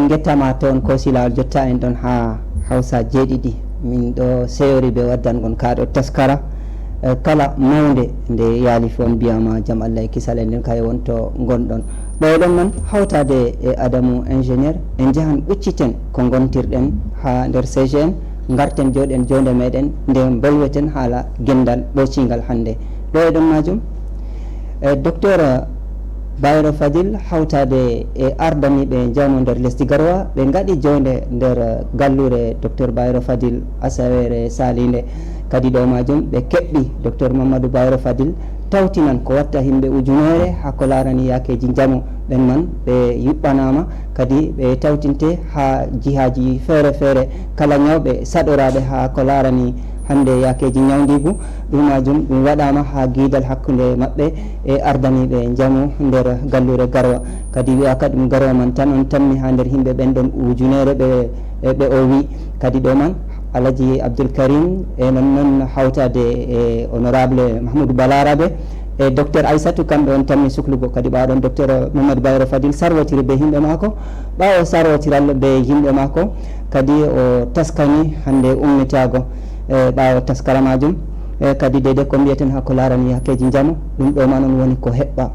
gettama toon ko silawol jotta en ɗon ha Hawsa jeeɗiɗi min ɗo seyori ɓe waddangon kaɗo taskara kala mawde nde yaali fo on mbiyama jaam Allah e kisal en nden kay wonto gonɗon ɓeɗon noon hawtade e Adamou ingénieur en jahan ɓucciten ko gontirɗen ha nder CGN garten joɗen jonde meɗen nde bolweten haala gendal ɓocingal hannde ɗo e ɗon majum docteur Bayero Fadil hawtade e ardaniɓe jawmo nder lesdi Garoua ɓe gaɗi jonde nder gallure docteur Bayero Fadil asawere salinde kadi ɗo majum ɓe keɓɓi docteur Mamadou Bayero Fadil tawtinan ko watta himɓe ujunere hakko larani yakeji jaamu ɓen man ɓe yuɓɓanama kadi ɓe tawtinte ha jihaji feere feere kala ñawɓe saɗoraɓe ha ko larani hande yakeji ñawdigu ɗum majum ɗum waɗama ha guidal hakkude mabɓe e ardaniɓe jaamu nder gallure Garoua kadi wiya kadi ɗum Garoua man tan on tammi ha nder himɓe ɓen ɗon ujunere ɓe o wi kadi ɗo man Alaji Abdoul Karim e noon hawtade e honorable Mahmoudou Balarabe e docteur Aissatou kamɓe on tammi suklugo kadi ɓaɗon docteur Mamadou Bayero Fadil sarwotiri be yimɓe mako ɓawo sarwotiral be yimɓe mako kadi o taskani hande ummitago ɓawo taskara majum kadi dede ko mbiyeten hakko larani yakeji jaamu ɗum ɗo ma noon woni ko heɓɓa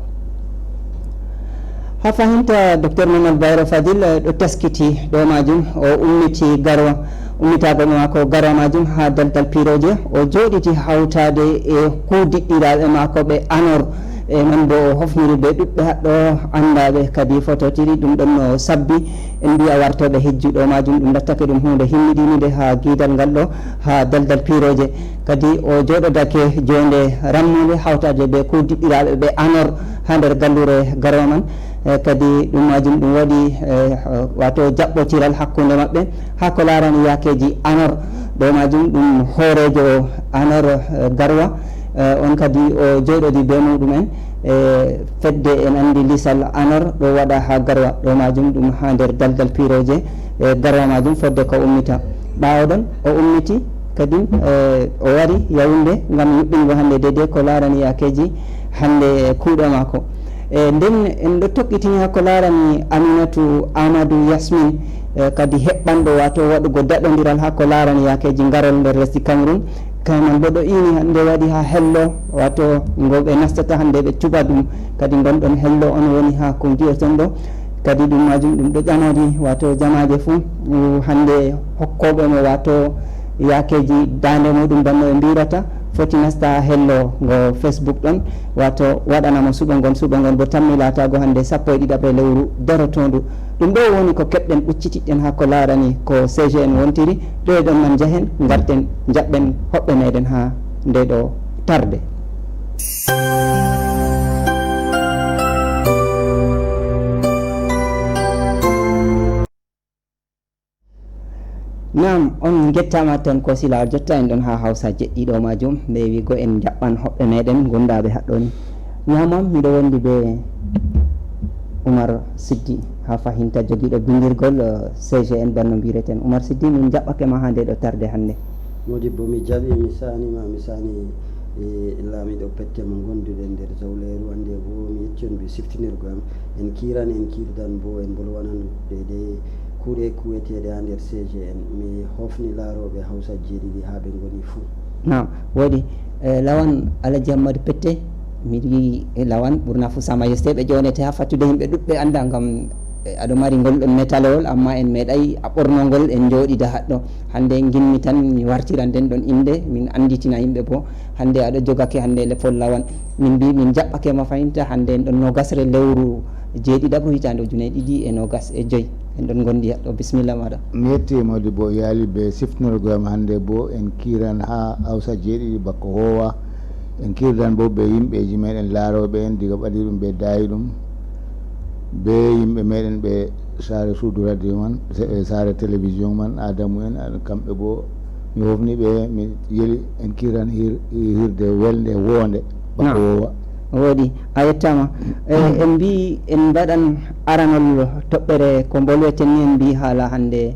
ha fahinta docteur Mamadou Bayero Fadil ɗo taskiti ɗo majum o ummiti Garoua ummitago mako Garoua majum ha daldal piroje o joɗiti hawtade e kudiɗɗiraɓe mako ɓe anor e man bo o hofniri ɓe ɗuɓɓe haɗɗo andaɓe kadi phototiri ɗum ɗon no sabbi en mbiya wartoɓe hejjuɗo majum ɗum lattake ɗum hunde himmiɗinide ha guidal ngal ɗo ha daldal piroje kadi o joɗodake jonde rammude hawtade ɓe kudiɗɗiraɓe ɓe anor ha nder gallure Garoua man kadi ɗum majum ɗum waɗi wato jaɓɓotiral hakkude mabɓe ha ko larani yakeji anor ɗo majum ɗum hoorejo anor Garoua on kadi o joɗodi be muɗumen fedde en andi lisal anor ɗo waɗa ha Garoua ɗo majum ɗum ha nder daldal piroje Garoua majum fedde ko ummita ɓawo ɗon o ummiti kadi o wari Yaoundé gam yuɓɓingo hande dede ko larani yakeji hande kuuɗe mako nden en ɗo tokkitini hakko larani Aminatou Amadou Yasmine kadi heɓɓanɗo wato waɗugo daɗodiral hakko larani yakeji garol nder lesdi Cameroun kamen bo ɗo ini hande waɗi ha hello wato goɓe nastata hande ɓe cuɓa ɗum kadi gonɗon hello on woni ha ko jiyoton ɗo kadi ɗum majum ɗum ɗo ƴanodi wato jamaje fuu hande hokkoɓe mo wato yakeji dande muɗum banno ɓe mbirata foti nasta hello ngo Facebook ɗon wato waɗanamo suɓogon bo tammi latago hande 12 lewru darotondu ɗum ɗo woni ko keɓɗen ɓuccitiɗɗen ha ko larani ko CGN wontiri ɗo e ɗon man jahen garten jaɓɓen hoɓɓe meɗen ha nde ɗo tarde nam on gettama tan ko silawol jotta en ɗon ha Hawsa jeɗɗiɗo majum ɓe wigo en jaɓɓan hoɓɓe meɗen gondaɓe haɗɗoni ñamam miɗo wondi be Oumar Siddi ha fahinta joguiɗo bindirgol CGN banno mbireten Oumar Siddi min jaɓɓake ma ha nde ɗo tarde hande Modibbo mi jaɓi mi sani laamiɗo pette mo gonduɗen nder zawleru hande bo mi yecci on ɓe siftinirgo am en kirdan bo en bolwanan deydey kuuɗe kuweteɗe ha nder CGN mi hofni laaroɓe Hawsa jeeɗiɗi ha ɓe goni fuu nam woɗi lawan Alaji Hammadou Pette miɗo yi lawan ɓurna fuu sama yesteɓe jonete ha fattude yimɓe ɗuɓɓe anda gam aɗa mari ngolɗon métalowol amma en meeɗay a ɓornogol en jooɗida haɗɗo hande ginmi tan mi wartira nden ɗon inde min anditina yimɓe bo hande aɗa jogake hande leppol lawan min mbi min jaɓɓake ma fahinta hande en ɗon nogasre lewru jeeɗiɗaɓo hitande 2025 en ɗon gondi haɗɗo bisimilla maɗa mi yetti Modibbo yaali ɓe siftinirgoyam hande bo en kiran ha Hawsa jeeɗiɗi bakko howa en kirdan bo ɓe yimɓeji meɗen laaroɓe en diga ɓaɗi ɗum ɓe dayi ɗum be yimɓe meɗen ɓe sare suudu radio man sare télévision man Adamou en kamɓe bo mi hofni ɓe mi yeeli en kiran hirde welde wonde bakko wowa woɗi a yettama en mbi en mbaɗan aranol toɓɓere ko bolweten ni en mbi haala hande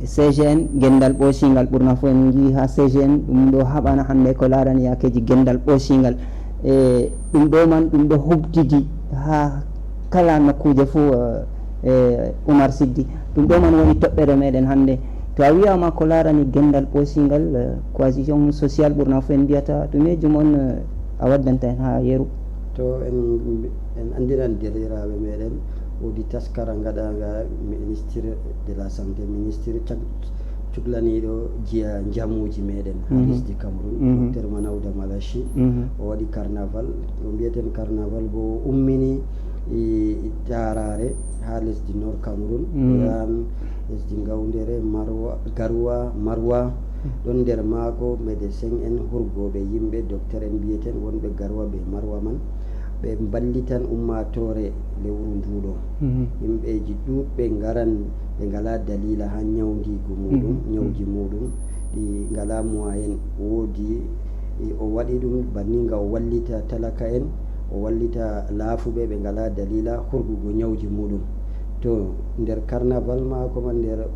CGN gendal ɓoosingal ɓurna fof en jii ha CGN ɗum ɗo haɓana hande ko larani yakeji gendal ɓoosingal ɗum ɗo man ɗum ɗo hubdidi ha kala nokkuje fo Oumar Siddi ɗum ɗo man woni toɓɓere meɗen hannde. To a wiyama ko larani gendal ɓosingal cohésion social ɓurna fo en mbiyata ɗumejum on a waddanta en ha yeru. To en andiran deriraɓe meɗen woodi taskara gaɗaga ministre de la santé, ministre cuklaniɗo jiya jamuji meɗen ha lesdi Cameroun, docteur Manawda Malachi o waɗi carnaval, o mbiyeten carnaval bo ummini darare ha lesdi nord Cameroun, yan lesdi Gawdere, Garoua, Marwa, ɗon nder maako médecin en hurgoɓe yimɓe docteur en mbiyeten wonɓe Garoua ɓe Marwa man, ɓe ballitan ummatore lewru nduɗo. Yimɓeji ɗuɗɓe garan ɓe ngala dalila ha ñawdigu muɗum, ñawji muɗum ɗi ngala moyen. Woodi o waɗi ɗum banninga o wallita talaka en, o wallita laafuɓe ɓe ngala dalila hurgugo ñawji muɗum. To nder carnaval maako man nder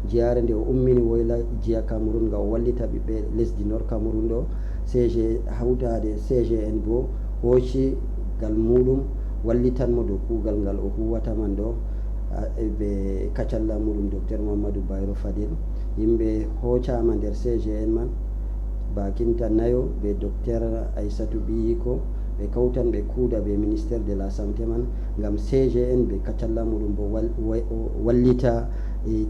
jiyare nde o ummini woyla jiya Cameroun nga o wallita ɓiɓɓe lesdi nord Cameroun ɗo, CG hawtade CGN bo hooci gal muɗum wallitanmo dow kuugal ngal o huwata man ɗo ɓe kacalla muɗum docteur Mamadou Bayro Fadil. Yimɓe hoocama nder CGN man bakinta nayo ɓe docteur Aissatou Biyiko, ɓe kawtan ɓe kuuda ɓe ministére de la santé man ngam CGN ɓe kacalla muɗum bo wallita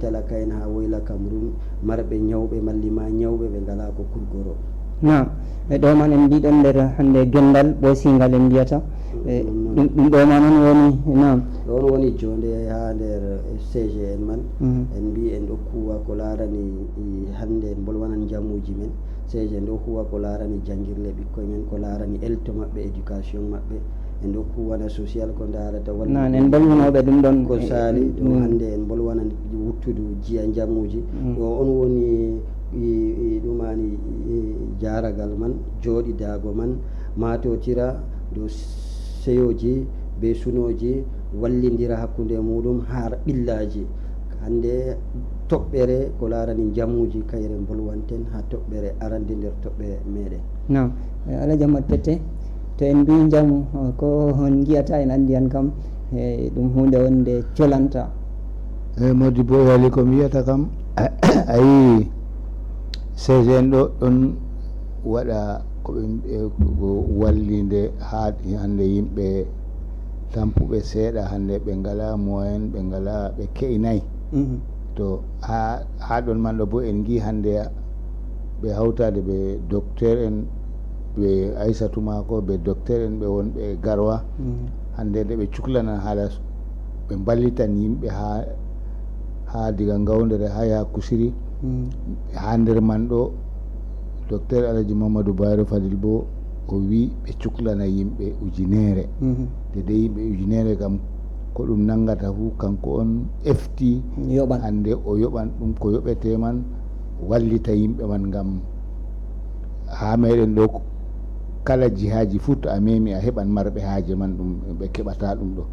talaka en ha woyla Cameroun marɓe ñawɓe mallima ñawɓe ɓe ngala ko kurgoro. Naam, ɗo man en mbiɗon nder hannde gendal ɓoysingal en mbiyata ɗum ɗo man on woni. Naam, ɗon woni jonde ha nder CGN man en mbi en ɗo kuwa ko larani hande en bolwanan jamuji men. CGN ɗo huwa ko larani jangirle ɓikkoye men, ko larani elto maɓɓe, éducation maɓɓe, en ɗo kuwana social ko darata walla en bolwanoɓe ɗum ɗon ko sali ɗo hande en bolwanan wuttudu jiya jamuji ɗo on woni ɗumani jaragal man jooɗidago man matotira dow seyoji be sunoji, wallidira hakkude muɗum har ɓillaji. Hande toɓɓere ko larani jamuji kayre bolwanten ha toɓɓere arande nder toɓɓe meɗen. Nam Alaji Amadou Tete, to en mbi jamu ko on giyata en andi an kam ɗum hunde wonde colanta. Modibo yali ko mi wiyata kam ayi CGN ɗo ɗon waɗa koɓe wallide ha hande yimɓe tampuɓe seeɗa hande ɓe ngala moyen, ɓe ngala, ɓe ke'inayi. To ha ɗon man ɗo bo en gi hande ɓe hawtade ɓe docteur en ɓe Aissatou mako, ɓe docteur en ɓe wonɓe Garoua, hande nde ɓe cuklanan haala ɓe ballitan yimɓe ha diga Gawdere ha yaha Kusiri. Ha nder man ɗo docteur Alaji Mamadou Bayro Fadil bo o wi ɓe cuklana yimɓe ujunere. Dede yimɓe ujunere kam ko ɗum nangata fu kanko on efti hande o yoɓan ɗum ko yoɓete man wallita yimɓe man ngam ha meɗen ɗo kala jihaji fu to a memi a heɓan marɓe haaje man ɗum ɓe keɓata ɗum ɗo.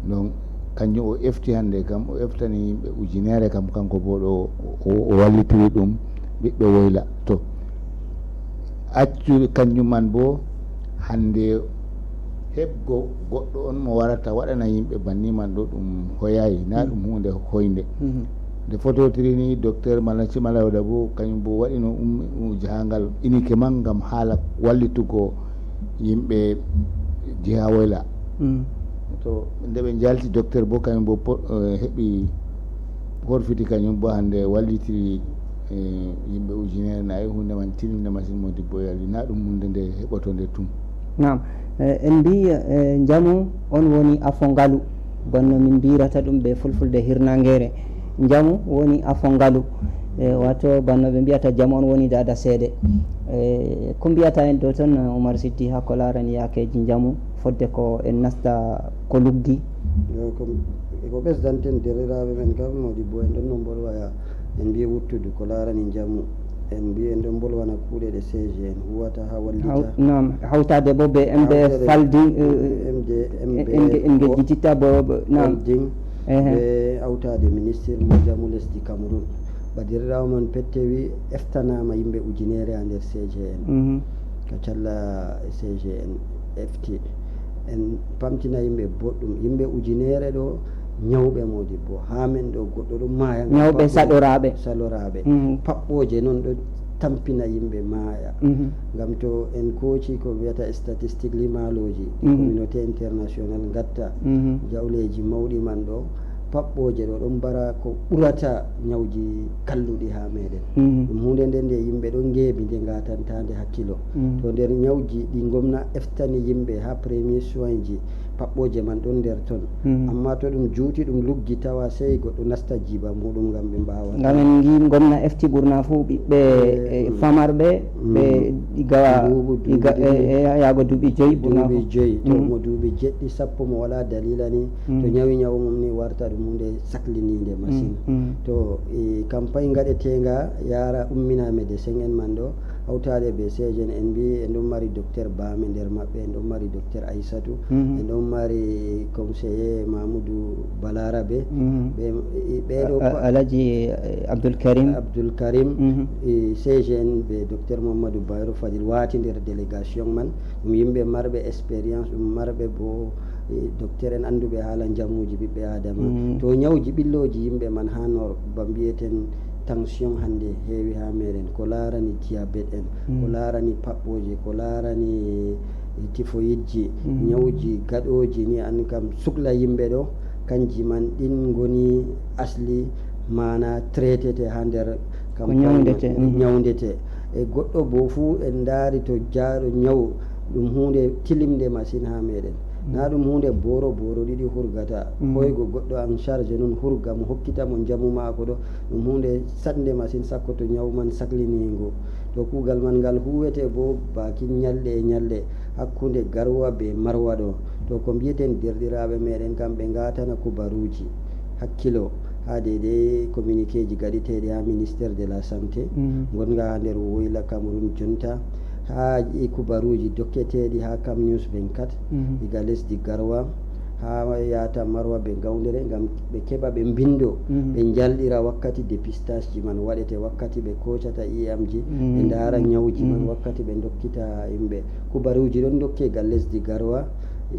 Donc kanjum o efti hande kam o eftani yimɓe ujunere kam kanko bo ɗo o wallitiri ɗum ɓiɓɓe woyla. To accu kanjum man bo hande heɓgo goɗɗo on mo warata waɗana yimɓe banni man ɗo ɗum hoyayi, na ɗum hunde hoynde. Nde fototiri ni docteur Malachi Malawda bo kañum bo waɗino jahangal inike man ngam haala wallitugo yimɓe jiha woyla. To nde ɓe jalti docteur bo kañum bo heɓi horfiti kañum bo hande wallitiri yimɓe ujunere nayi. Hunde man tilinde machine Modibo yali, na ɗum hunde nde heɓotonde tum. Naam, en mbi jamu on woni afongalu bonno min mbirata ɗum ɓe fulfulde hirnangere. Jamu woni afongalu wato banno ɓe mbiyata jamu on woni dada seeɗe. Ko mbiyata en ɗo toon Oumar Siddi ha ko larani yakeji jamu fodde ko en nasta ko luggi? Ko ɓesdanten deriraɓe men kam Modibo en ɗon no bolwaya en mbi wuttudu ko larani jamu, en mbi en ɗon bolwana kuuɗe ɗe CGN huwata ha wallita. Naam, hawtade bo ɓe MD faldi en gejjititta bo naam ɓe hawtade ministére mo jamu lesdi Cameroun. Badirirawo man pettewi eftanama yimɓe ujunere ha nder CGN. Kacalla CGN efti en pamtina yimɓe boɗɗum. Yimɓe ujunere ɗo ñawɓe Modibbo ha men ɗo goɗɗo ɗum maya ñawɓe saloraɓe paɓɓoje noon ɗo tampina yimɓe maaya ngam to en kooci ko wiyata statistique limaloji communauté international gatta jawleji mawɗi man ɗo paɓɓoje ɗo ɗon mbara ko ɓurata ñawji kalluɗi ha meɗen ɗum hunde nde nde yimɓe ɗon ngeebi nde gatantande hakkilo to nder ñawji ɗi gomna eftani yimɓe ha premier soin ji paɓɓoje man ɗon nder ton amma to ɗum juuti ɗum luggi tawa sey goɗɗo nasta jiiba muɗum ngam ɓe mbawa ngam en gi gomna efti ɓurna fuu ɓiɓɓe famarɓe ɓe yaago duuɓi 5 duuɓi 5 to mo duuɓi 7 sappo mo wala dalila ni to ñawi ñawu mum ni warta ɗum hunde sahlinide machine to campagne gaɗetenga yara ummina médecin en man ɗo hawtade be sejen en mbi en ɗon mari docteur Bame nder maɓɓe en ɗon mari docteur Aissatou en ɗon mari conseiller Mamoudou Balarabe ɓeɗo Alaji Abdoul Karim CGN ɓe docteur Mamadou Bayro Fadil wati nder délégation man ɗum yimɓe marɓe expérience ɗum marɓe bo docteur en anduɓe haala jamuji ɓiɓɓe adama to ñawji ɓilloji yimɓe man ha nor ba mbiyeten tension hande heewi ha meɗen ko larani diabète en ko larani paɓɓoje ko larani typhoïde ji ñawji gaɗoji ni an kam sukla yimɓe ɗo kanji man ɗin goni asli mana traitete ha nder ñawdete e goɗɗo bo fuu en daari to jaaɗo ñaw ɗum hunde tilimde machine ha meɗen na ɗum hunde boro ɗiɗi hurgata hoygo goɗɗo en charge noon hurga mo hokkitamo jamu mako ɗo ɗum hunde saɗde machine sakko to ñaw man sahlinigo to kuugal man ngal huwete bo bakin ñalɗe e ñalɗe hakkude Garwa be Marwa ɗo to ko mbiyeten derɗiraɓe meɗen kam ɓe gatana kubaruji hakkilo ha deydey communiqué ji gaɗiteɗi ha ministére de la santé gonga ha nder Woyla Cameroun jonta ha kubaruji dokketeɗi ha Cam News 24 diga lesdi Garwa ha yata Marwa ɓe gawdere gam ɓe keɓa ɓe bindo ɓe jalɗira wakkati dépistage ji man waɗete wakkati ɓe kocata IAM ji ɓe dara ñawji man wakkati ɓe dokkita yimɓe kubaruji ɗon dokke gal lesdi Garwa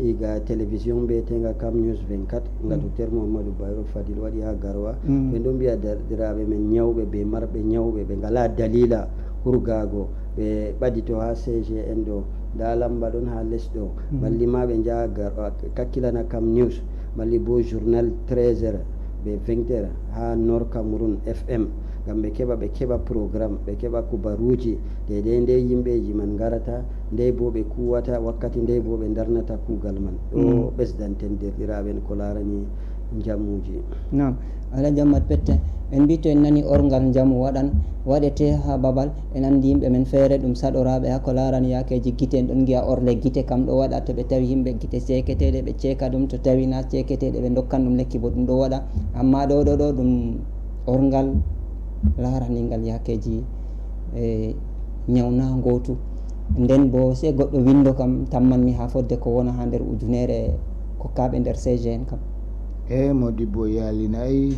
iga télévision mbiyetenga Cam News 24 nga docteur Mamadou Bayro Fadil waɗi ha Garwa ɓe ɗon mbiya derɗiraɓe men ñawɓe ɓe marɓe ñawɓe ɓe ngala dalila hurgago ɓe ɓadito ha CGN ɗo nda lamba ɗon ha less ɗo malli ma ɓe jaa Garwa kakkilana Cam News malli bo journal 13h ɓe 20h ha Nord Cameroun FM gam ɓe keɓa programme ɓe keɓa kubaruji deydey nde yimɓeji man garata nde bo ɓe kuwata wakkati nde bo ɓe darnata kuugal man ɗo ɓesdanten derɗiraɓen ko larani jamuji. Nam Alaji Ammad Pette en mbi to en nani orgal jamu waɗete ha babal en andi yimɓe men feere ɗum saɗoraɓe ha ko larani yakeji guite en ɗon giya orle guite kam ɗo waɗa to ɓe tawi yimɓe guite ceketeɗe ɓe ceeka ɗum to tawi na ceketeɗe ɓe dokkan ɗum lekki bo ɗum ɗo waɗa amma ɗo ɗum orgal laraningal yakeji ñawna gotu nden bo se goɗɗo windo kam tammanmi ha fodde ko wona ha nder ujunere kokkaɓe nder CGN kam Modibbo yalinayi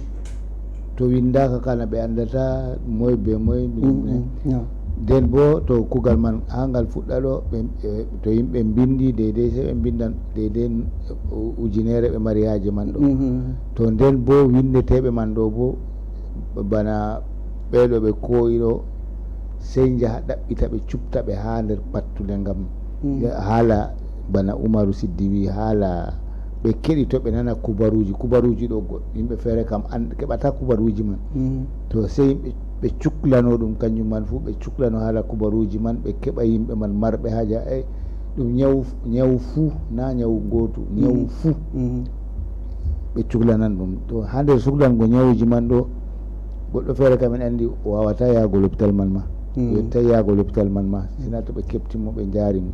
to windaka kana ɓe andata moye be moye nden bo to kugal man ha ngal fuɗɗa ɗo to yimɓe bindi deydey se ɓe bindan deydey ujunere ɓe mariage man ɗo to nden bo windeteɓe man ɗo bo bana ɓeɗo ɓe koyiɗo sey jaaha ɗaɓɓita ɓe cuptaɓe ha nder pattude gam haala bana Oumarou Siddi wi haala ɓe keɗito ɓe nana kubaruji ɗo yimɓe feere kam keɓata kubaruji man to sey ɓe cuklano ɗum kanjum man fu ɓe cuklano haala kubaruji man ɓe keɓa yimɓe man marɓe haaja ɗum ñawu fuu na ñawu gotu ñawu fuu ɓe cuklanan ɗum to ha nder suklango ñawuji man ɗo goɗɗo feere kam en andi wawata yaago l'hôpital man ma yetta yaago l'hôpital man ma sina to ɓe keɓtimo ɓe jaarimo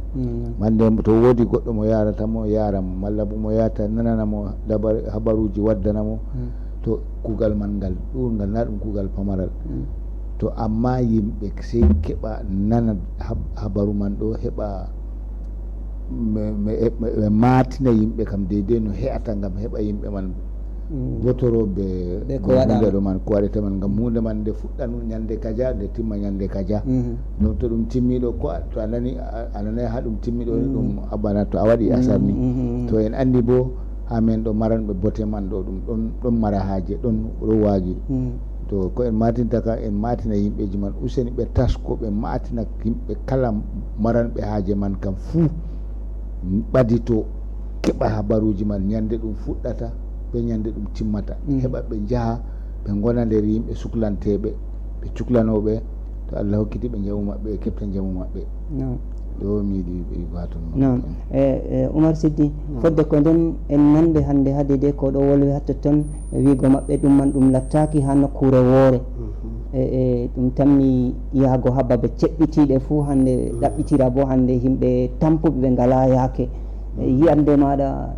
mande to woodi goɗɗo mo yaratamo yaramo malla bo mo yata nananamo habaruji waddanamo to kuugal man ngal ɗurngal na ɗum kuugal pamaral to amma yimɓe sey keɓa nana habaru man ɗo heɓa ɓe matina yimɓe kam deydey no he'ata gam heɓa yimɓe man botoroɓe hunde ɗo man ko waɗete man gam hunde man nde fuɗɗa ñande kaja nde timma ñande kaja donc to ɗum timmiɗo ko to a nani ha ɗum timmiɗo ɗum bana to a waɗi asar ni to en andi bo ha men ɗo maranɓe bote man ɗo ɗum ɗon mara haaje ɗon waagi to ko en matinta ka en matina yimɓeji man useni ɓe tasko ɓe matina yimɓe kala maranɓe haaje man kam fuu ɓadi to keɓa habaruji man ñande ɗum fuɗɗata ɓe ñande ɗum timmata heɓa ɓe jaaha ɓe gona nder yimɓe suklanteɓe ɓe cuklanoɓe to Allah hokkiti ɓe jamu maɓɓe ɓe kepta jamu maɓɓe ɗo mi yiɗi ɓe waton non Oumar Siddi fodde ko nden en nanɓe hande haade de ko ɗo wolwi ha totton wiigo maɓɓe ɗum man ɗum lattaki ha nokkure woore ɗum tammi yaago ha babe ceɓɓitiɗe fuu hande ɗaɓɓitira bo hande yimɓe tampuɓe ɓe ngala yaake yiyande maɗa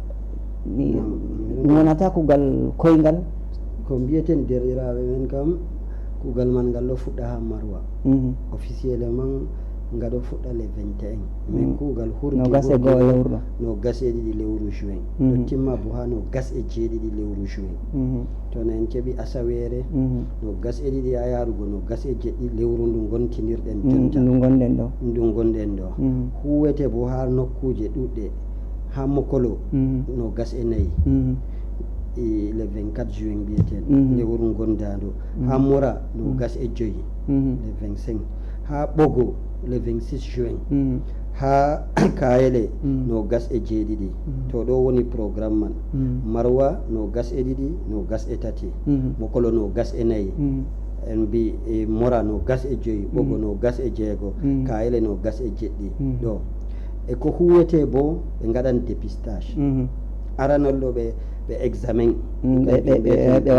ɗum wonata kugal koyngal ko mbiyeten derɗiraɓe men kam kugal man ngal ɗo fuɗɗa ha Marwa officiellement nga ɗo fuɗɗa le 21 mais kugal hurdi no gas e goo lewru ɗo no gas e ɗiɗi lewru juin ɗo timma bo ha no gas e jeeɗiɗi lewru juin to no en keeɓi asawere no gas e ɗiɗi ha yarugo no gas e jeɗɗi lewru ndu gontinirɗen jonta ndu gonɗen ɗo huwete bo ha nokkuje ɗuɗɗe ha Mokolo no gas e nayyi le 24 juin mbiyeten lewru gondado ha Mora no gas e joyi le 25 ha Ɓogo le 26 juin ha Kayele no gas e jeeɗiɗi to ɗo woni programme man Marwa no gas e ɗiɗi no gas e tati Mokolo no gas e nayyi en mbi Mora no gas e joyi Ɓogo no gas e jeego Kayele no gas e jeɗɗi ɗo e ko huwete bo ɓe gaɗan dépistage aranol ɗo ɓe examen ɓe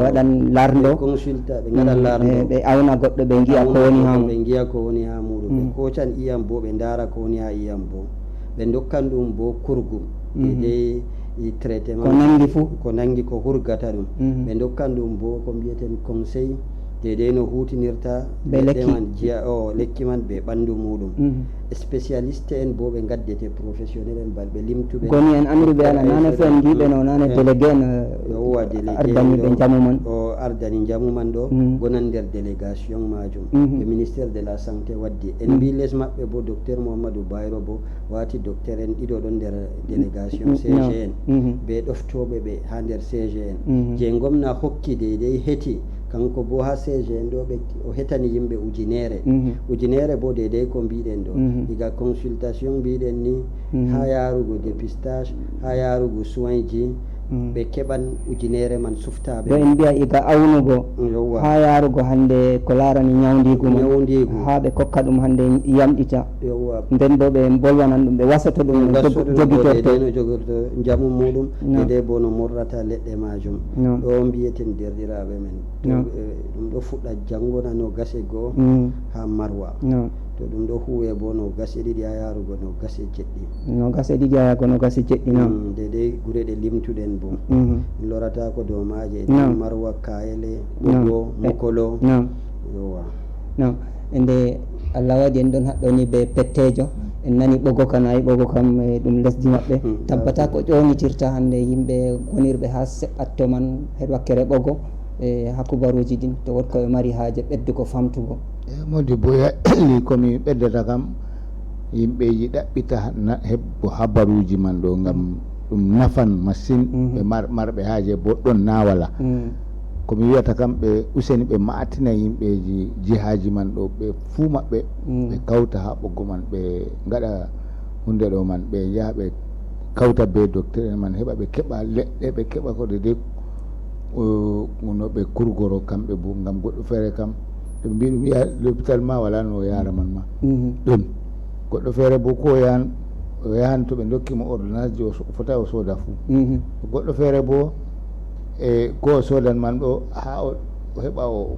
waɗan lardo consulta ɓe gaɗa lardo ɓe awna goɗɗo ɓe giya ko woni ha ɓe giya ko woni ha muɗum ɓe kocan iyam bo ɓe dara ko woni ha iyam bo ɓe dokkan ɗum bo kurgum de traitement ko nangi fuu ko nangi ko hurgata ɗum ɓe dokkan ɗum bo ko mbiyeten conseil dede no hutinirta be man jiya o lekki man be ɓandu muɗum spécialiste en bo ɓe gaddete professionnel en balɓe limtuɓe goni en anduɓe ala nane fo en jiiɓe no nane délégué en yowa délégué ardaniɓe jamu man o ardani jamu man ɗo gonan nder délégation majum le ministére de la santé waddi en mbi les maɓɓe bo docteur Mouhamadou Bayro bo wati docteur en ɗiɗo ɗon nder délégation CGN be ɗoftoɓe ɓe ha nder CGN je gomna hokki deydey heeti kanko bo ha CGN ɗo ɓe o hetani yimɓe ujunere bo deydey ko mbiɗen ɗo diga consultation mbiɗen ni ha yarugo dépistage ha yarugo soin ji ɓe keɓan ujunere man suftaɓe ɗo en mbiya iga awnugo ha yarugo hande ko larani ñawdigu ha ɓe kokka ɗum hande yamɗita nden bo ɓe bolwanan ɗum ɓe wasato ɗum jogitorto jamu muɗum dede bo no morrata leɗɗe majum ɗo mbiyeten derɗiraɓe men ɗum ɗo fuɗɗa janggona no gase goo ha Marwa to ɗum ɗo huwe bo no gase ɗiɗi ha yarugo no gase jeɗɗi no gase ɗiɗi ha yarugo no gase jeɗɗi non dede gure ɗe limtuɗen bo lorata ko dow maje Marwa Kayele Ɓogo Mokolo yowa non ende Allah waɗi en ɗon haɗɗoni ɓe pettejo en nani Ɓogo kan ayi Ɓogo kam ɗum lesdi maɓɓe tabbata ko ƴownitirta hande yimɓe gonirɓe ha seɓɓatto man heɗ wakkere Ɓogo e hakkubaruji ɗin to wot koɓe mari haaje ɓeddugo famtugo modi bo yali komi ɓeddata kam yimɓeji ɗaɓɓita heɓgo habaruji man ɗo gam ɗum nafan machine ɓe marɓe haaje bo ɗon na wala komi wiyata kam ɓe useni ɓe matina yimɓeji jihaji man ɗo ɓe fuu maɓɓe ɓe kawta ha ɓoggo man ɓe gaɗa hunde ɗo man ɓe jaha ɓe kawta be docteur en man heɓa ɓe keɓa leɗɗe ɓe keɓa ko de no ɓe kurgoro kamɓe bo gam goɗɗo feere kam to ɓe mbi ɗum ya l'hôpital ma wala no yara man ma ɗum goɗɗo feere bo ko o yahan to ɓe dokkimo ordonnance ji o fota o sooda fuu goɗɗo feere bo e ko o soodan man ɗo ha o heɓa o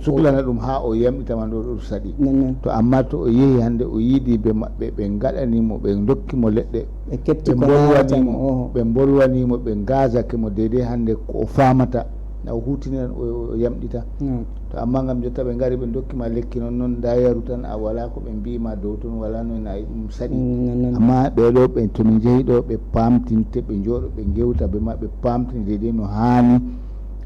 suklana ɗum ha o yamɗita man ɗo ɗo saɗi to amma to o yeehi hande o yiiɗi be maɓɓe ɓe gaɗanimo ɓe dokkimo leɗɗe ɓe bolwanimo ɓe gasake mo deydey hande ko o famata o hutiniran o yamɗita to amma gam jotta ɓe gari ɓe dokkima lekki noon da yaru tan a wala ko ɓe mbima dow toon wala noon ayi ɗum saɗi amma ɓeɗo ɓe tomin jeehi ɗo ɓe pamtinte ɓe jooɗo ɓe gewta be ma ɓe pamtini deydey no hani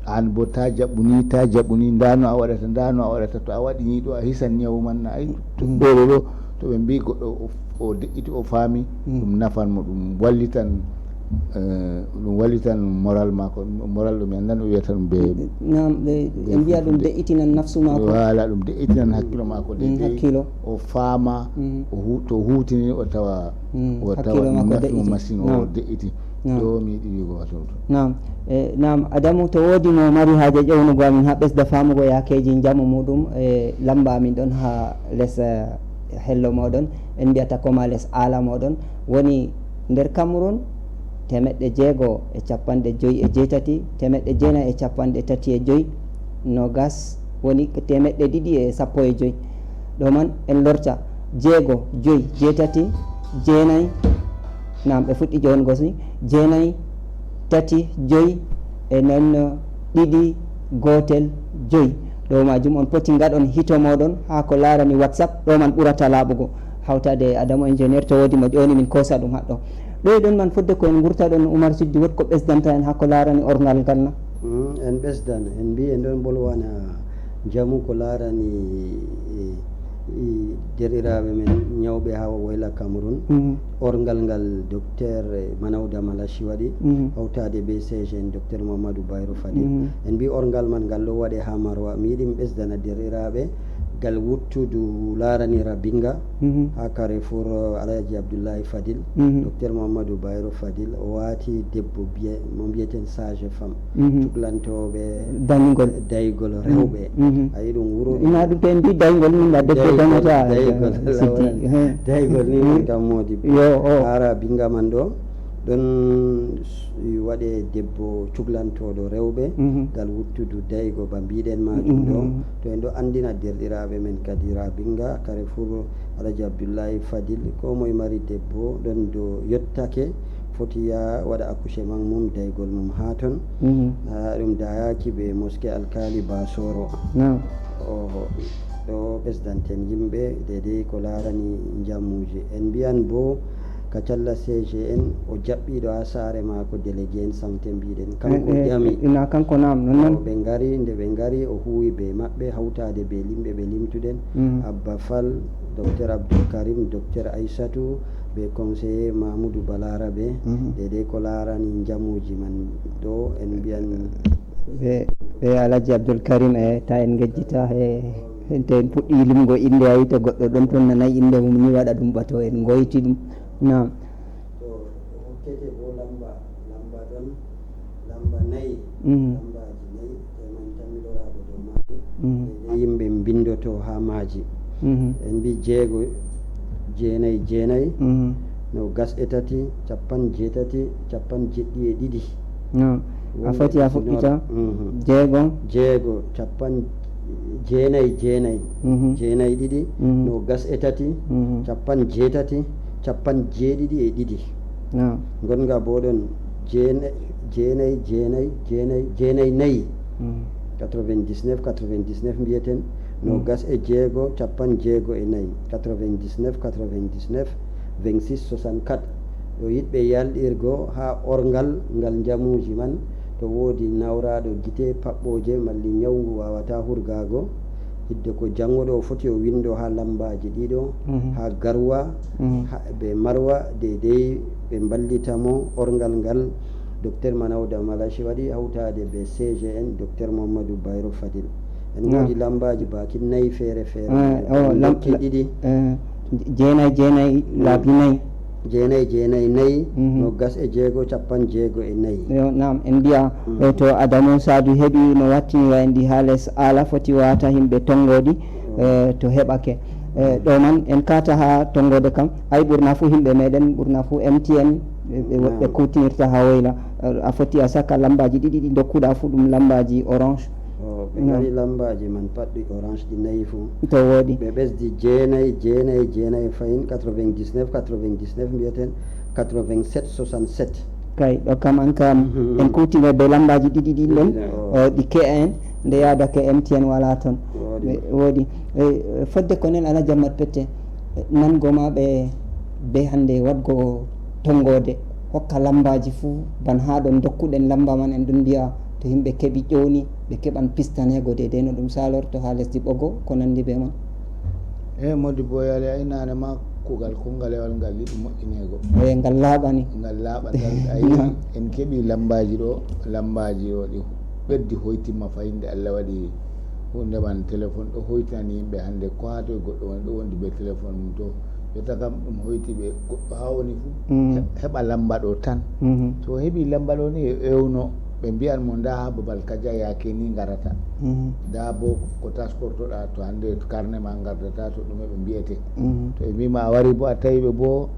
an bo ta jaɓuni ndano a waɗata to a waɗi ni ɗo a hisan ñawu man na ay ɗoɗo ɗo to ɓe mbi goɗɗo o deƴƴiti o faami ɗum nafanmo ɗum wallitan ɗum wallitan moral makko moral ɗum en nan o wiyata ɗum nam ɓe mbiya ɗum de'itinan nafsu makko wala ɗum de'itinan hakkilo makko hakkilo o faama to hutini o tawa nafimo machine o de'iti ɗo mi yiɗi wigo wato nam nam Adamu to woodi mo mari haaje ƴewnugo amin ha ɓesda famugo yakeji jamu muɗum lamba amin ɗon ha less hello moɗon en mbiyata koma less ala moɗon woni nder Cameroun 650 1,935 nogas woni 215 ɗo man en lorta 6 5 7 9 nam ɓe fuɗɗi ƴewngo ni 9 3 5 e non 2 1 5 ɗo majum on poti gaɗon hito moɗon ha ko larani WhatsApp ɗo man ɓurata laaɓugo hawtade Adamo ingénieur to woodi mo ƴewni min kosa ɗum haɗɗo ɗo e ɗon man fodde ko en gurta ɗon Oumar Siddi woodi ko ɓesdanta en ha ko larani orngal ngal na en ɓesdan en mbi en ɗon bolwana jamu ko larani derɗiraɓe men ñawɓe ha woyla Cameroun orngal ngal docteur Manawda Malachi waɗi hawtade be CG en docteur Mamadou Bayro Fadil en mbi orngal man ngal ɗo waɗe ha Marwa mi yiɗi mi ɓesdana derɗiraɓe gal wuttudu larani rabinga ha Carrefour Alaji Abdoullahi Fadil docteur Mamadou Bayro Fadil o waati debbo mo mbiyeten sage femme cuklantoɓe daygol rewɓe ayi ɗum wuro ina ɗum to en mbi daygol min da debbo dañata daygol ni kam modi yo ha rabinga man ɗo ɗon waɗe debbo cuklantoɗo rewɓe gal wuttudu daygo ba mbiɗen majum ɗo to en ɗo andina derɗiraɓe men kadi rabinga Carrefour Alaji Abdoullahi Fadil ko moye mari debbo ɗon do yottake foti ya waɗa accouchement mum daygol mum ha ton ɗum dayaki ɓe mosquée alkali Basoro ɗo ɓesdanten yimɓe dedei ko larani jamuji en mbiyan bo Kacalla CG en o jaɓɓiɗo ha saare mako délégué en santé mbiɗen kanko ƴami ina kanko nam non ɓe ngari nde ɓe ngari o huwi be maɓɓe hawtade be limɓe ɓe limtuɗen Abba Fall docteur Abdoul Karim docteur Aissatou be conseiller Mamoudou Balarabe dedei ko larani jamuji man ɗo en mbiyan ɓe Alaji Abdoul Karim ta en gejjita nte en puɗɗi limgo inde a wiyte goɗɗo ɗon toon nanayi inde mum ni waɗa ɗum ɓato en goyti ɗum nam to hokkete bo lamba ɗon lamba nayyi lambaji nayyi e man tammiɗoraɓe dow maji e yimɓe bindoto ha maji en mbi 6 9 no gas e tati 70 72 a foti a fuɗɗita 6 9 no gas e tati 70 72 gonga bo ɗon 9 nayyi 99 mbiyeten no gas e 6 64 99 26 64 ɗo yiɗɓe yalɗirgo ha orgal ngal jamuji man to woodi nawraɗo gite paɓɓoje malli ñawngu wawata hurgago hidde ko jangoɗo o foti o windo ha lambaji ɗiɗo ha garwa ɓe marwa dedei ɓe ballitamo orgal ngal docteur Manawda Malachi waɗi hawtade be CG en docteur Mamadou Bayro Fadil en woodi lambaji baki nayyi feere dokki ɗiɗi 9 laabi nayyi 9 nayyi no gas e 6 64 nam en mbiya to Adamo Sadou heeɓi no wattini wayndi ha less ala foti wata himɓe tongoɗi to heɓake ɗo man en kata ha tongode kam ay ɓurna fu himɓe meɗen ɓurna fu MTN ɓe kutinirta ha woyla a foti a saka lambaji ɗiɗi ɗi dokkuɗa fu ɗum lambaji orange ɓe gari lambaji man pat ɗi orange ɗi nayyi fu to woodi ɓe ɓesdi 9 fayin 99 mbiyeten 87 67 kay ɗo kam an kam en kutime be lambaji ɗiɗi ɗin ɗon ɗi ke en nde yadake MTN wala toon woodi fodde ko nen Alaji Amat Pette nangoma be hande wadgo tongode hokka lambaji fuu ban ha ɗon dokkuɗen lamba man en ɗum mbiya to yimɓe keeɓi ƴowni ɓe keɓan pistanego dedei no ɗum salorto ha lesdi ɓogo ko nandi be man Modibbo Yali aynane ma kugal kongalewal ngal yiɗi moƴƴinego ngal laaɓani ngal laaɓa tan ayi en keeɓi lambaji ɗo ɗi ɓeddi hoytimma fayinde Allah waɗi hunde man téléphone ɗo hoytinani yimɓe hannde ko ha toye goɗɗo woni ɗo wondi be téléphone mum to jotta kam ɗum hoyti ɓe goɗɗo ha woni fuu heɓa lamba ɗo tan so heeɓi lamba ɗo ni ewno ɓe mbiyan mo nda ha babal kaja yake ni garata nda bo ko tasportoɗa to hannde carnet ma gardata to ɗume ɓe mbiyete to ɓe mbima a wari bo a tawi ɓe bo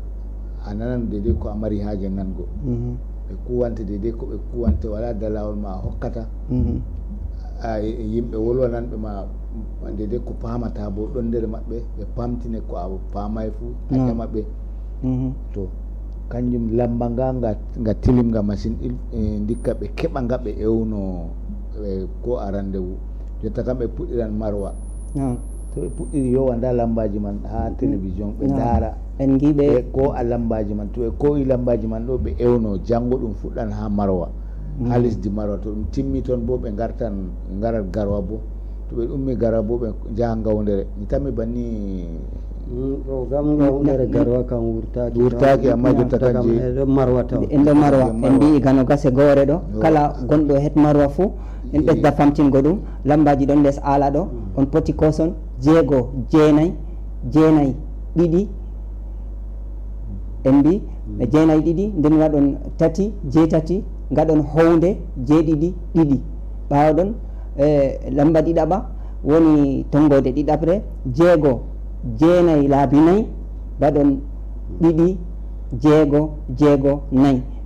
a nanan dédé ko a mari haaje nango ɓe kuwante dédé ko ɓe kuwante wala dalawol ma a hokkata yimɓe wolwananɓe ma dédé ko pamata bo ɗon nder maɓɓe ɓe pamtine ko a famay fuu a ƴama ɓe to kanjum lamba nga tilimga machine dikka ɓe keɓa nga ɓe ewno ko a rendez-vous jotta kam ɓe puɗɗiran marwa to ɓe puɗɗiri yowa nda lambaji man ha télévision ɓe daara en giɓe ko a lambaji man to ɓe koyi lambaji man ɗo ɓe ewno janggo ɗum fuɗɗan ha marwa ha lesdi marwa to ɗum timmi toon bo ɓe garat garwa bo to ɓe ummi garwa bo ɓe jaha gawdere mi tammi banni gam gawdere garwa kam wurtaki amma jotta kan je marwa taw en ɗo marwa en mbi gano gase goore ɗo kala gonɗo het marwa fuu en ɓesda famtingo ɗum lambaji ɗon less ala ɗo on poti koson 6 jeenayyi ɗiɗi en mbi 9 ɗiɗi nden waɗon 3 jeetati gaɗon howde 6 ɗiɗi ɓawaɗon lamba ɗiɗaɓa woni tongode ɗiɗaɓre 6 jeenayyi laabi 4 gaɗon 2 6 4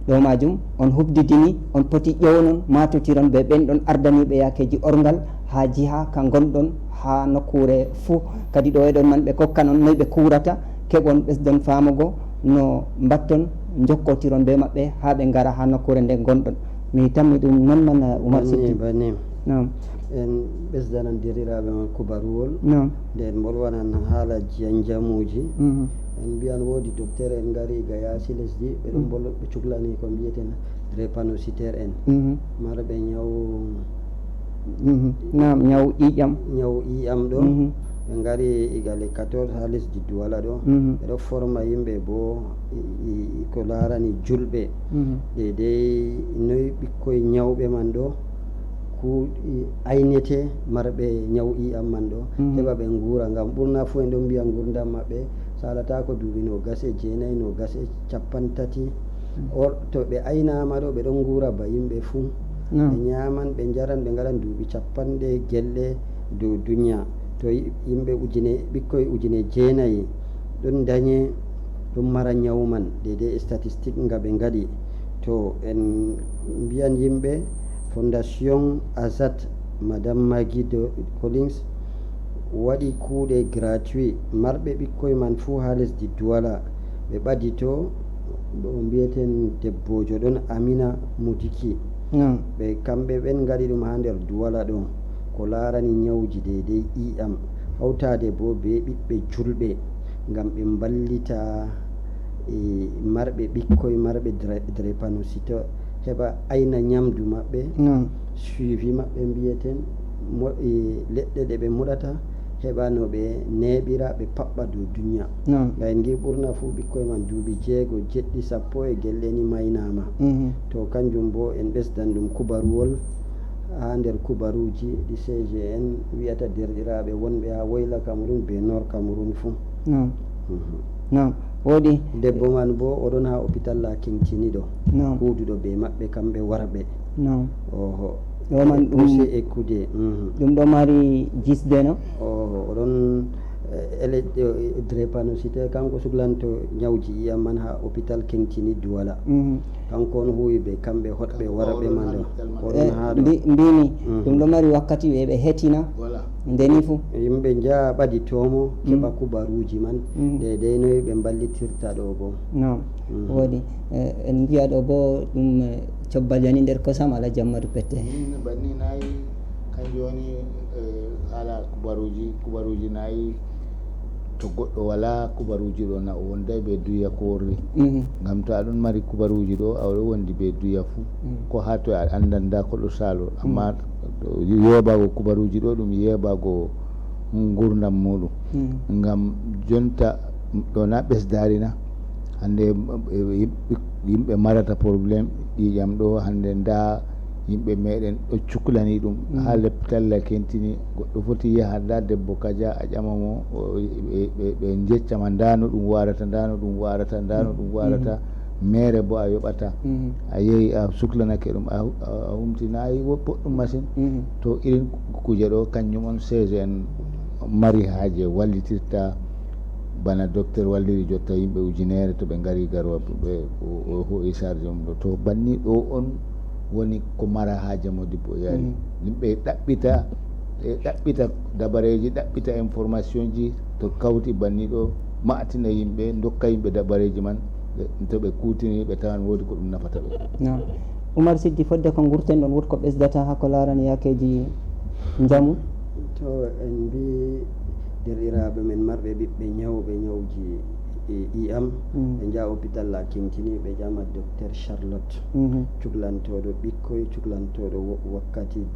ɗo majum on hubdidini on poti ƴewnon matotiron ɓe ɓen ɗon ardaniɓe yakeji orgal ha jiha ka gonɗon ha nokkure fuu kadi ɗo eɗon man ɓe kokkanon noyi ɓe kurata keɓon ɓesdon famugo no mbatton jokkotiron be maɓɓe ha ɓe gara ha nokkure nde gonɗon mi tammi ɗum non man Oumar Siddi nam en ɓesdanandiriraɓe man kubaruwol nden bolwanan haala jamuji en mbiyan woodi docteur en gari ga yaasi lesdi ɓeɗon ɓe cuhlani ko mbiyeten drépanocytaire en marɓe ñaw ƴiƴam ɗo ɓe gari igale 14 ha lesdi Douala ɗo ɓeɗo forma yimɓe bo ko larani julɓe dedei noyi ɓikkoye ñawɓe man ɗo ku aynete marɓe ñaw ƴiƴam man ɗo heɓa ɓe guura ngam ɓurna fuu en ɗon mbiya gurdam maɓɓe salata ko duuɓi 29 30 to ɓe aynama ɗo ɓe ɗon guura ba yimɓe fuu ɓe ñaman ɓe jaran ɓe ngaɗan duuɓi 50 gelle dow duniya to yimɓe ɓikkoye 9,000 ɗon dañe ɗum mara ñaw man dedei statistique nga ɓe ngaɗi to en mbiyan yimɓe fondation Azat madame Maggie Collins waɗi kuuɗe gratuit marɓe ɓikkoye man fuu ha lesdi Douala ɓe ɓadi to ɗo mbiyeten debbojo ɗon Amina Mudiki ɓe kamɓe ɓen ngaɗi ɗum ha nder Douala ɗo ko larani ñawji dedei ƴiƴam hawtade bo be ɓiɓɓe julɓe ngam ɓe mballita marɓe ɓikkoye marɓe drépanocytaire heɓa ayna ñamdu maɓɓe suivi maɓɓe mbiyeten leɗɗe ɗe ɓe moɗata heɓa no ɓe neɓira ɓe paɓɓa dow duniya ga en gi ɓurna fuu ɓikkoye man duuɓi 6 7 10 gelle ni maynama to kanjum bo en ɓesdan ɗum kubaruwol ha nder kubaruji ɗi CGN wiyata derɗiraɓe wonɓe ha Woyla Cameroun be Nord Cameroun fuu woodi debbo man bo oɗon ha hôpital La Kincini ɗo huuduɗo be maɓɓe kamɓe warɓe oho ɗo man ɗum écoudé ɗum ɗo mari jisde no oho oɗon drépanocytaire kanko suglanto ñawji ƴiƴam man ha hôpital Kincini Douala kanko on huwi ɓe kamɓe hotɓe warɓe man ɗo oɗon ha ɗo mbimi ɗum ɗo mari wakkati ɓe hetina ndeni fuu yimɓe jaa ɓadi tomo keɓa kubaruji man dedei noyi ɓe ballitirta ɗo bo woodi en mbiya ɗo bo ɗum cobbal yani nder kosam ala jammatu pette banni nayi kanjum woni haala kubaruji nayi to goɗɗo wala kubaruji ɗo na o wonday ɓe duya ko worri ngam to aɗon mari kubaruji ɗo aɗo wondi ɓe duya fuu ko ha to a andanda ko ɗo salo amma yeɓago kubaruji ɗo ɗum yeɓago gurdam muɗum ngam jonta ɗo na ɓesdari na hande yimɓe marata probléme ƴiƴam ɗo hande nda yimɓe meɗen ɗo cuklani ɗum ha lepitalla kentini goɗɗo foti yaha nda debbo kaja a ƴamamo ɓe jeccama ndano ɗum warata ndano ɗum warata ndano ɗum warata mere bo a yoɓata a yehi a suklanake ɗum a humtinayi boɗɗum machine to irin kuje ɗo kañum on CG en mari haaje wallitirta bana docteur walliri jotta yimɓe ujunere to ɓe gari garwa ɓe o ho'i charge mum ɗo to banni ɗo on woni ko mara haaje Modibbo Yali yimɓe ɗaɓɓita dabareji ɗaɓɓita information ji to kawti banni ɗo ma'tina yimɓe dokka yimɓe dabareji man to ɓe kutini ɓe tawan woodi ko ɗum nafata ɓe. Oumar Siddi fodde ko gurten ɗon woodi ko ɓesdata ha ko larani yakeji jamu to en mbi derɗiraɓe men marɓe ɓiɓɓe ñawɓe ñawji iyam ɓe jaa hôpital la Kintini ɓe ƴama docteur Charlotte cuklantoɗo ɓikkoye cuklantoɗo wakkati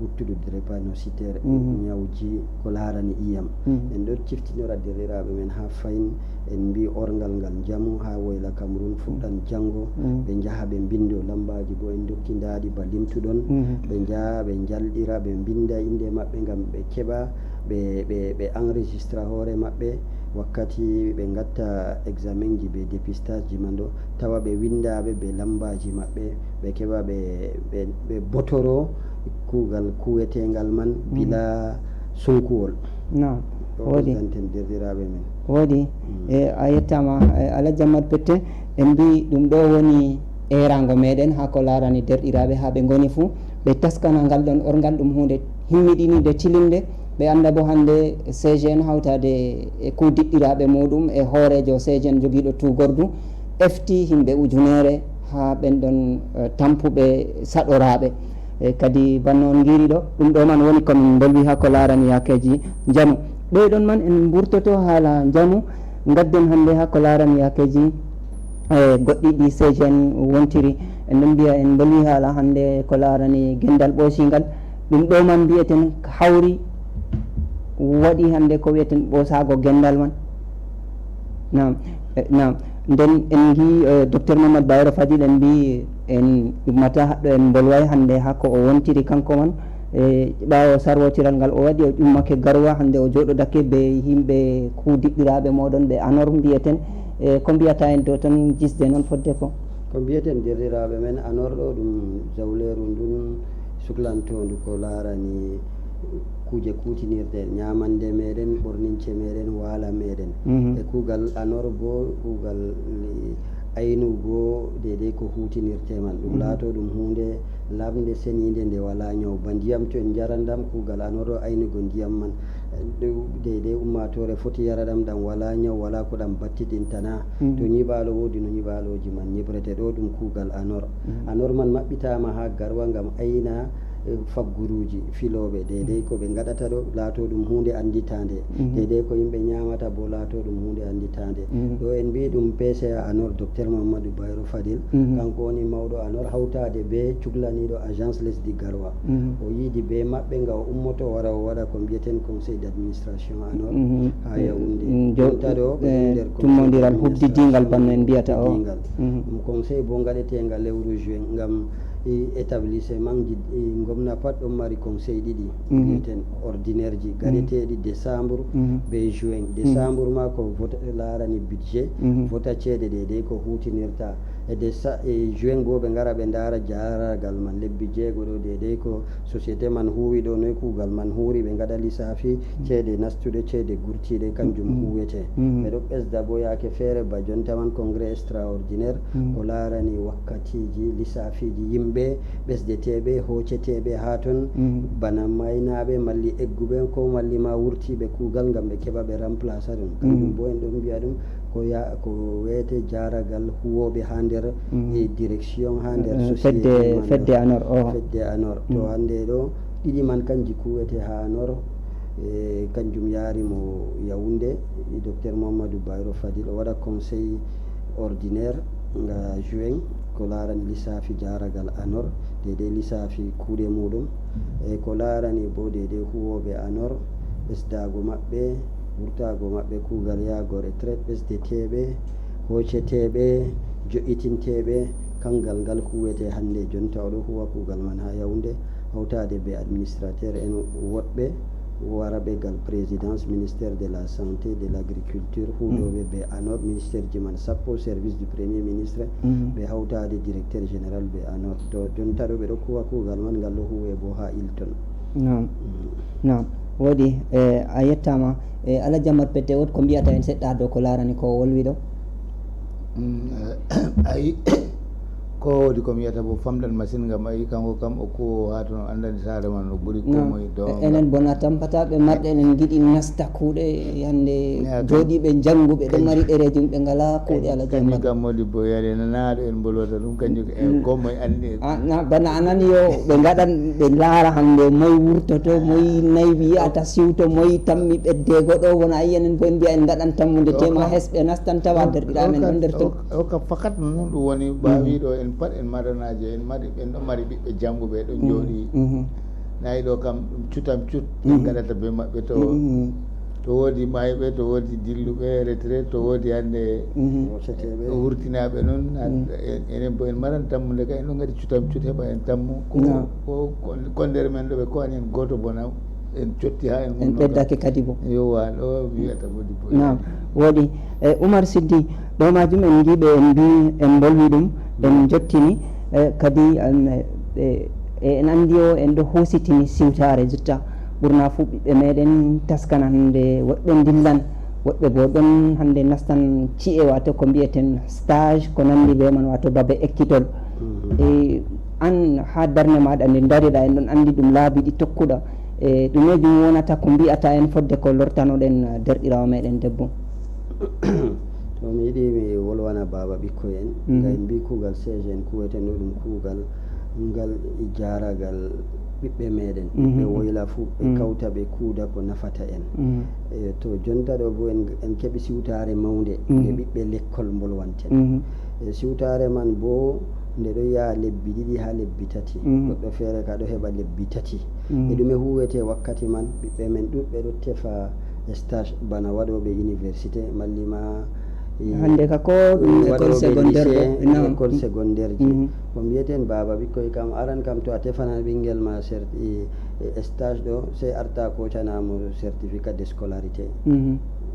wuttudu drépanocytaire ñawji ko larani iyam en ɗon ciftinora derɗiraɓe men ha fayin en mbi orgal ngal jamu ha woyla Cameroun fuɗɗan janggo ɓe jaaha ɓe bindo lambaji bo en dokki ndaɗi ba limtuɗon ɓe jaa ɓe jalɗira ɓe binda inde maɓɓe gam ɓe keɓa ɓe enregistra hoore maɓɓe wakkati ɓe gatta examen ji ɓe dépistage ji man ɗo tawa ɓe windaɓe ɓe lambaji maɓɓe ɓe keɓa ɓe botoro kuugal kuwetegal man bila sunkuwol woodi danten derɗiraɓe men woodi a yettama Alhaji Amadou Pette en mbi ɗum ɗo woni erago meɗen ha ko larani derɗiraɓe ha ɓe goni fuu ɓe taskana ngal ɗon orgal ɗum hunde himmiɗinide tilinde ɓe anda bo hande CGN hawtade e kudiɗɗiraɓe muɗum e hoorejo CGN joguiɗo tugordu efti himɓe ujunere ha ɓen ɗon tampuɓe saɗoraɓe kadi banno on guiri ɗo ɗum ɗo man woni komin bolwi ha ko larani yakeji jamu ɗoyɗon man en ɓurtoto haala jamu gadden hande ha ko larani yakeji goɗɗi ɗi CGN wontiri en ɗon mbiya en bolwi haala hande ko larani gendal ɓoosingal ɗum ɗo man mbiyeten hawri waɗi hande ko wiyeten ɓoosago gendal man nam nden en gi docteur Mamadou Bayero Fadil en mbi en ɗummata haɗɗo en bolway hande hakko o wontiri kanko man ɓawo sarwotiral ngal o waɗi o ƴummake garwa hande o jooɗodake be yimɓe kudiɗɗiraɓe moɗon ɓe anor mbiyeten ko mbiyata en do tan jisde noon fodde ko mbiyeten derɗiraɓe men anor ɗo ɗum zawleru ndun suklantondu ko larani kuje kutinirɗe ñamande meɗen ɓornince meɗen waala meɗen e kuugal anor bo kuugal aynugo dedei ko hutinirte man ɗum laato ɗum hunde lamde senide nde wala ñaw ba ndiyam to en jarandam kuugal anoro aynugo ndiyam man dedei ummatore foti yara ɗam ɗam wala ñaw wala ko ɗam battiɗintana to ñiɓalo woodi no ñiɓaloji man ñibrete ɗo ɗum kuugal anor man maɓɓitama ha garwa gam ayna fagguruji filoɓe dedei ko ɓe gaɗata ɗo laato ɗum hunde anditande dedei ko yimɓe ñamata bo laato ɗum hunde anditande ɗo en mbi ɗum PCA anor docteur Mamadou Bayero Fadil kanko woni mawɗo anor hawtade be cuklaniɗo agence lesdi garwa o yiidi be maɓɓe nga o ummoto wara o waɗa ko mbiyeten conseil d' administration anor ha Yaoundé jonta ɗo nder tummodiral hubdidingal banno en mbiyata o ɗum conseil bo gaɗetenga lewru juin gam établissement ji gomna pat ɗon mari conseil ɗiɗi mbiyeten ordinaire ji gaɗeteɗi décembre be juin décembre ma ko larani budget vota ceede dedei ko hutinirta e juin bo ɓe gara ɓe dara jaragal man lebbi jeego ɗo dedei ko société man huwi ɗo noy kuugal man huuri ɓe gaɗa lissafi ceede nastude ceede gurtiɗe kanjum huwete ɓeɗo ɓesda bo yaake feere ba jonta man congrès extraordinaire ko larani wakkatiji lissafiji yimɓe ɓesdeteɓe hocceteɓe ha ton bana maynaɓe malli egguɓe ko malli ma wurtiɓe kuugal gam ɓe keɓa ɓe remplaça ɗum kanjum bo en ɗon mbiya ɗum ko wiyete jaragal huwoɓe ha nder direction ha nder société fedde anor to hande ɗo ɗiɗi man kanji kuwete ha anor kanjum yaarimo Yaoundé docteur Mamadou Bayero Fadil o waɗa conseil ordinaire nga juin ko larani lissafi jaragal anor dedei lissafi kuuɗe muɗum e ko larani bo dedei huwoɓe anor ɓesdago maɓɓe wurtago maɓɓe kuugal yaago retraite ɓesdeteɓe hocceteɓe joƴƴitinteɓe kangal ngal huwete hannde jonta oɗo huwa kuugal man ha Yaoundé hawtade be administrateur en woɗɓe waraɓe gal présidence ministère de la santé de l' agriculture huuɗoɓe be ANOR ministére ji man sappo service du premier ministre ɓe hawtade directeur général be ANOR to jonta ɗo ɓeɗo kuwa kuugal man ngal ɗo huwe bo ha Hilton. nam woɗi a yettama Alhaji Amadou Peté wot ko mbiyata en seɗɗa dow ko larani ko wolwi ɗo. ayi ko wodi ko mi wiyata bo famɗan machine ngam ayi kanko kam o ko ha toon andani saare man no ɓuuri komoye do enen bona tampataɓe marɗe enen giɗi nasta kuuɗe hande jooɗiɓe jangguɓe ɗo mari ɗereji ɓe ngala kuuɗe Alhaji Amadou kam modi bo yaade nanaɗo en bolwata ɗum kanjum komoye andi bana anani yo ɓe gaɗan ɓe laara hande moye wurtoto moye nayi wiyata siwto moye tammi ɓeddego ɗo wona ayi enen bo en mbiya en gaɗan tammude tema hesɓe nastan tawa derɗiramen ɗon nder ton o ka fakat noon ɗum woni mbawiɗo en pat en maranaji en mari ɓen ɗo mari ɓiɓɓe jangguɓe ɗo jooɗi nayi ɗo kam ɗum cutam cut en gaɗata be maɓɓe to woodi mayɓe to woodi dilluɓe retraite to woodi hande wurtinaɓe noon enen bo en maran tammude ka en ɗo gaɗi cutam cut heɓa en tammu ko nder men ɗo ɓe kowani en goto bona en cotti ha en ɓeddake kadi bo yowa ɗo wiyata wodi bo nam woɗi Oumar Siddi ɗo majum en jiiɓe en mbi en bolwi ɗum en jottini kadi en andi o en ɗo husitini siwtare jotta ɓurna fuu ɓiɓɓe meɗen taskana hande woɓɓe dillan woɓɓe bo ɗon hande nastan ci'e wato ko mbiyeten stage ko nandi be man wato babe ekkitol an ha darde maɗa nde dariɗa en ɗon andi ɗum laabi ɗi tokkuɗa ɗumejum wonata ko mbiyata en fodde ko lortanoɗen derɗirawo meɗen debbo. to mi yiɗi mi wolwana baba ɓikkoy en nga en mbi kuugal siége en kuweten ɗo ɗum kuugal ngal jaragal ɓiɓɓe meɗen ɓe woyla fuu ɓe kawta ɓe kuuda ko nafata en to jonta ɗo bo en keeɓi siwtare mawde nde ɓiɓɓe l'école bolwanten siwtare man bo nde ɗo yaha lebbi ɗiɗi ha lebbi tati goɗɗo feere ka ɗo heɓa lebbi tati e ɗume huwete wakkati man ɓiɓɓe men ɗuɗɓe ɗo tefa stage bana waɗoɓe université mallima hande ka ko ɗum école secondaire ɗo école secondaire ji ko mbiyeten baba ɓikkoy kam aran kam to a tefana ɓinguel ma stage ɗo sey arta kocanamo certificat de scolarité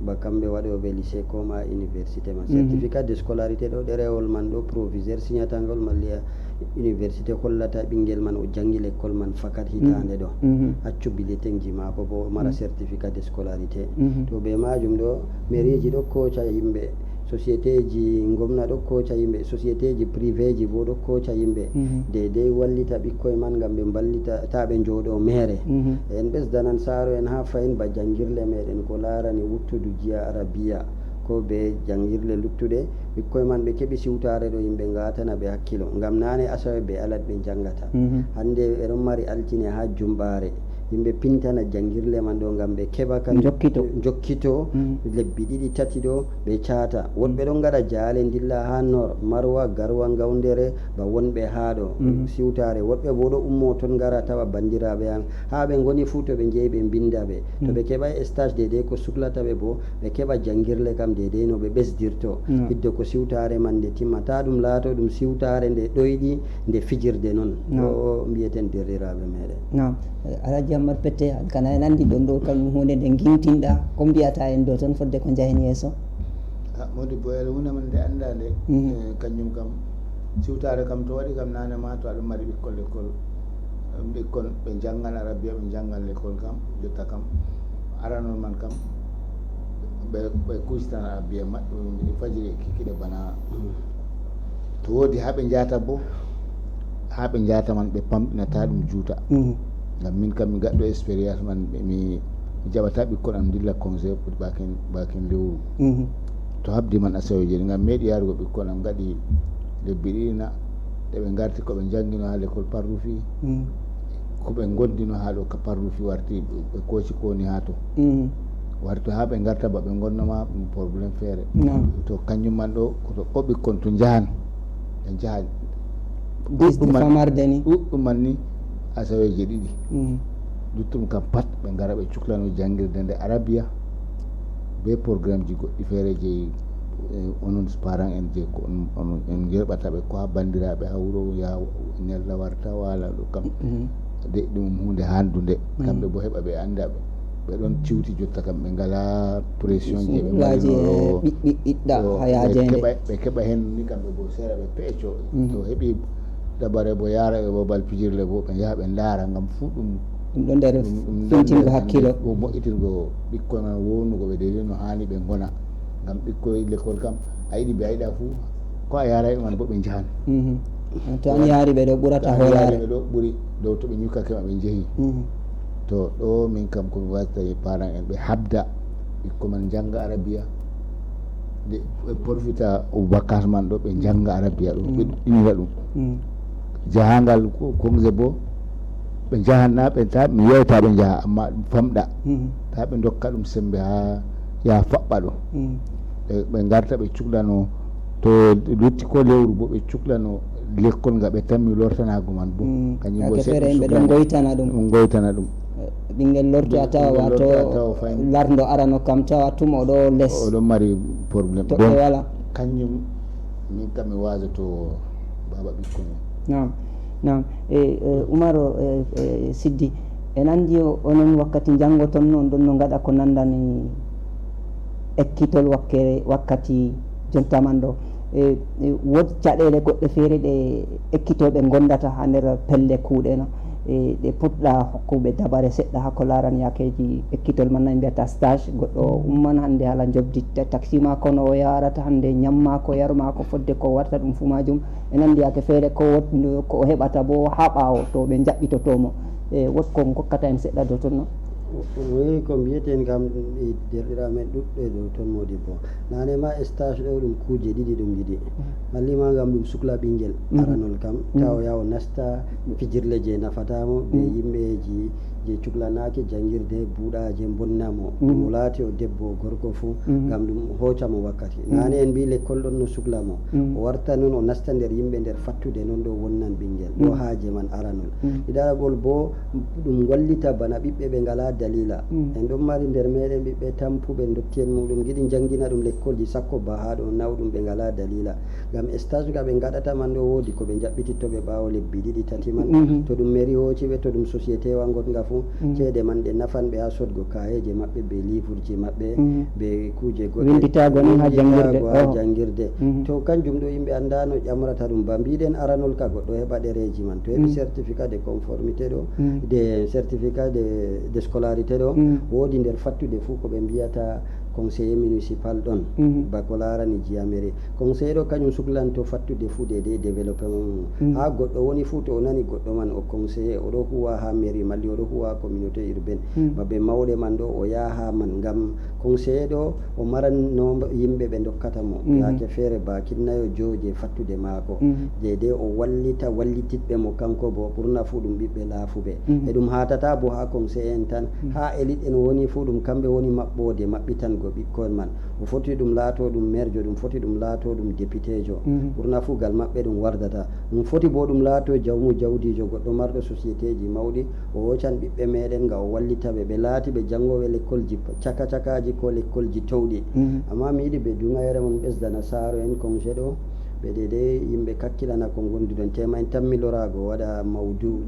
ba kamɓe waɗoɓe lycée koma université man certificat de scolarité ɗo ɗerewol man ɗo proviseur signatagol malliya université hollata ɓinguel man o janggi l'école man fakat hitande ɗo accu bulletin ji mako bo mara certificat de scolarité to ɓe majum ɗo mairie ji ɗo koca yimɓe société ji gomna ɗo koca yimɓe société ji privé ji bo ɗo koca yimɓe deydey wallita ɓikkoye man gam ɓe ballita taɓe jooɗo mere en ɓesdanan saaro en ha fayin ba jangguirle meɗen ko larani wuttudu jiya arabiya ko be jangguirle luttuɗe ɓikkoye man ɓe keeɓi siwtare ɗo yimɓe gatana ɓe hakkilo gam nane asawe ɓe alat ɓe jangata hande ɓeɗon mari altine ha jumɓare yimɓe pintana jangguirle man ɗo gam ɓe keɓa kan jokkito lebbi ɗiɗi tati ɗo ɓe caata wonɓe ɗon gaɗa jaale dilla ha nord marwa garwa gawdere ba wonɓe ha ɗo siwtare woɗɓe bo ɗo ummo toon gara tawa bandiraɓe an ha ɓe goni fuu to ɓe jeeyi ɓe binda ɓe to ɓe keɓay stage dedei ko suklata ɓe bo ɓe keɓa jangguirle kam dedei no ɓe ɓesdirto hidde ko siwtare man nde timmata ɗum laato ɗum siwtare nde ɗoyɗi nde fijirde noon ɗo mbiyeten derɗiraɓe meɗen Alhaji Amadou Peté kana en andi ɗon ɗo kam hunde nde guimtinɗa ko mbiyata en ɗo toon fodde ko jaheni yeeso modi boyere hunde man nde anda nde kañum kam siwtare kam to waɗi kam nane ma to aɗa mari ɓikkol l'école ɓikkon ɓe janggan arabia ɓe janggan l'école kam jotta kam aranol man kam ɓe kucitan arabia maɓɓe fajiri kikiɗe bana to woodi ha ɓe jata bo ha ɓe jata man ɓe pamɗinata ɗum juuta gam min kam mi gaɗɗo expérience man mi jaɓata ɓikkon am dilla conseil bakin lewru to habdi man asaweji gam meeɗi yarugo ɓikkon am gaɗi lebbi ɗiɗi na ɗe ɓe garti koɓe jangguino ha l'école parrufi koɓe gondino ha ɗo ka parrufi warti ɓe kooci kowoni ha to warti ha ɓe garta ba ɓe gonnoma ɗum probléme feere to kañum man ɗo koto o ɓikkon to jahan ɓe jaha ɗuɗɗum man ni asaweji ɗiɗi luttum kam pat ɓe gara ɓe cuklano jangguirde nde arabia be programme ji goɗɗi feere je onon parent en je ko on en jerɓata ɓe ko ha bandiraɓe ha wuro ya ñalla warta wala ɗo kam de ɗum hunde handude kamɓe bo heɓa ɓe anda ɓe ɗon ciwti jotta kam ɓe ngala pression je ɓe marino ɓiɗɗa hayajede ɓe keɓa hen ni kamɓe bo seeɗa ɓe peeco to heeɓi dabare bo yaara ɓe babal pijirle bo ɓe jaha ɓe ndaara ngam fuu ɗum ɗo nder fintingo hakkilo o moƴƴitirgo ɓikkon man wownugo ɓe deydei no hani ɓe gona ngam ɓikkoye l'école kam a yiɗi ɓe a yiɗa fuu ko a yaara man bo ɓe jahan to an yaari ɓe ɗo ɓurata hoolare ɓe ɗo ɓuri dow to ɓe ñukkake ma ɓe jeehi to ɗo min kam komi wasata e parent en ɓe habda ɓikko man jangga arabia ɓe profita vacance man ɗo ɓe jangga arabia ɗo ɓe ɗuɗɗinira ɗum jahangal congé bo ɓe jahanna ɓe ta mi yewta ɓe jaha amma ɗum famɗa ta ɓe dokka ɗum sembe ha ya faɓɓa ɗo ɓe garta ɓe cuklano to lutti ko lewru bo ɓe cuklano l'école nga ɓe tammi lortanago man bo kañum bo feere ɓe ɗon goytana ɗum ɓinguel lorto a tawa wato lardo arano kam tawa tuma oɗo less oɗon mari probléme toɓe wala kañum min kam mi wasato baba ɓikkon nam Oumaro Siddi en andi onon wakkati jangoton noon ɗon no gaɗa ko nandani ekkitol wakkati jontaman ɗo wod caɗele goɗɗe feere ɗe ekkitoɓe gondata ha nder pelle kuuɗe no ɗe puɗɗa hokkuɓe dabare seɗɗa hakko laran yakeji ekkitol man nayi mbiyata stage goɗɗo umman hande haala jobdi taxi mako no o yarata hande ñammako yarmako fodde ko warta ɗum fu majum en andi yake feere ko o heɓata bo ha ɓawo to ɓe jaɓɓitotomo wot ko gokkata en seɗɗa dow toon no oui ko mbiyeten kam derɗiraɓe men ɗuɗɓe dow toon Modibbo nane ma stage ɗo ɗum kuuje ɗiɗi ɗum yiɗi mallima gam ɗum sukla ɓinguel aranol kam taw yawo nasta fijirle je nafatamo ɓe yimɓeji je cuklanaki jangguirde buuɗaje bonnamo mo laati o debbo o gorko fou gam ɗum hoccamo wakkati nane en mbi l'école ɗon no suklamo o warta noon o nasta nder yimɓe nder fattude noon ɗo wonnan ɓinguel ɗo haaje man aranol ɗiɗaɓol bo ɗum wallita bana ɓiɓɓe ɓe ngala dalila en ɗon mari nder meɗen ɓiɓɓe tampuɓe dotti en muɗum giɗi jangguina ɗum l'école ji sakko ba ha ɗo nawɗum ɓe ngala dalila gam stage ga ɓe gaɗata man ɗo woodi ko ɓe jaɓɓitittoɓe ɓawo lebbi ɗiɗi tati man to ɗum mairie hociɓe to ɗum société wa gonga fou ceede man ɗe nafan ɓe ha sodgo kayeje maɓɓe be livre ji maɓɓe be kuje goɗɗe winditago ni ha jangguirde to kanjum ɗo yimɓe anda no ƴamrata ɗum ba mbiɗen aranol ka goɗɗo heɓa ɗereji man to heɓi certificat de conformité ɗo de certificat de scolarité ɗo woodi nder fattude fou ko ɓe mbiyata conseiller municipal ɗon bako larani jiyamere conseiller ɗo kañum suklanto fattude fuu de développement ha goɗɗo woni fuu to o nani goɗɗo man o conseiller oɗo huwa ha mairie malli oɗo huwa communauté urbaine maɓe mawɗe man ɗo o yaha man gam conseiller ɗo o maranno yimɓe ɓe dokkata mo yake feere bakinnayo joje fattude maako dede o wallitiɓɓe mo kanko bo ɓurna fuu ɗum ɓiɓɓe laafuɓe e ɗum hatata bo ha conseiller en tan ha élite en woni fuu ɗum kamɓe woni maɓɓode maɓɓitango ɓikkon man o foti ɗum laato ɗum maire jo ɗum foti ɗum laato ɗum député jo ɓurna fuu gal maɓɓe ɗum wardata ɗum foti bo ɗum laato jawmu jawdijo goɗɗo marɗo société ji mawɗi o hoccan ɓiɓɓe meɗen ga o wallitaɓe ɓe laati ɓe jangoɓe l'école ji cakaji ko l'école ji towɗi amma mi yiɗi ɓe dungayere mon ɓesdana saaro en congé ɗo ɓe dede yimɓe kakkilana ko gonduɗon tema en tammilorago waɗa mawdu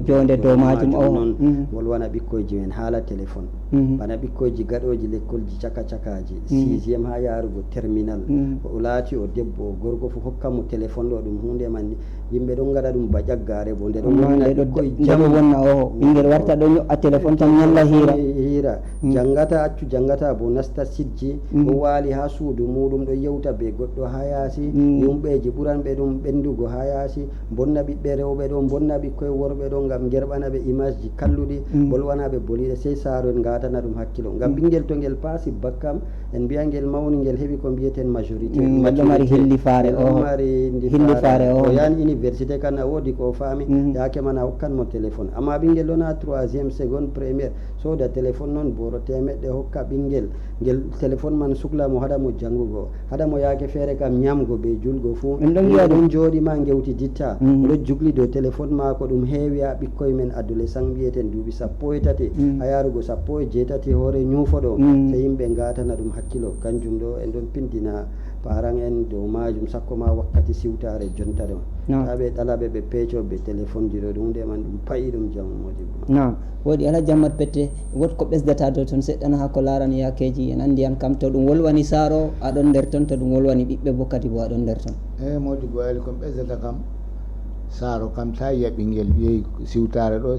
jonde dow majum noon wolwana ɓikkoyji men haala téléphone bana ɓikkoyji gaɗoji l'école ji cakaji 6e ha yarugo terminal o laati o debbo o gorko fo hokkanmo téléphone ɗo ɗum hunde man yimɓe ɗon gaɗa ɗum ba ƴaggare bo nde ɗon wonna o ɓinguel warta ɗo ño'a téléphone tan ñalla hira jangata accu jangata bo nasta sijji o waali ha suudu muɗum ɗo yewta be goɗɗo ha yaasi yumɓeji ɓuranɓe ɗum ɓendugo ha yaasi bonna ɓiɓɓe rewɓe ɗo bonna ɓikkoye worɓe ɗo gam gerɓanaɓe image ji kalluɗi bolwanaɓe boliɗe sey saaro en gatana ɗum hakkilo gam ɓinguel to ngel paasi bakkam en mbiya ngel mawni ngel heeɓi ko mbiyeten majorité ɗo mari hillifare o yani université kan a woodi ko faami yake man a hokkanmo téléphone amma ɓinguel ɗo na 3e seconde premiére soda téléphone noon boro temeɗɗe hokka ɓinguel ngel téléphone man suhlamo haɗamo jangugo haɗamo yaake feere kam ñamgo be julgo fuu En ɗon wiya ɗum jooɗima gewti ditta oɗo jugli dow téléphone mako ɗum heewi ha ɓikkoye men adolescent mbiyeten duuɓi 13 ha yarugo 17 hoore ñuufoɗo so yimɓe gatana ɗum hakkilo kanjum ɗo en ɗon pindina parent en dow majum sakko ma wakkati siwtare jontare ma ta ɓe ɗalaɓe ɓe peecoɓe téléphone ji ɗo ɗum hunde man ɗum payi ɗum jamu Modibo. na woodi Alhaji Hammat Pette wot ko ɓesdata dow toon seɗɗana ha ko larani yakeji en andi an kam to ɗum wolwani saaro aɗon nder toon to ɗum wolwani ɓiɓɓe bo kadi bo aɗon nder toon. Modibo ali kon ɓesdata kam saaro kam ta yiya ɓinguel yeehi siwtare ɗo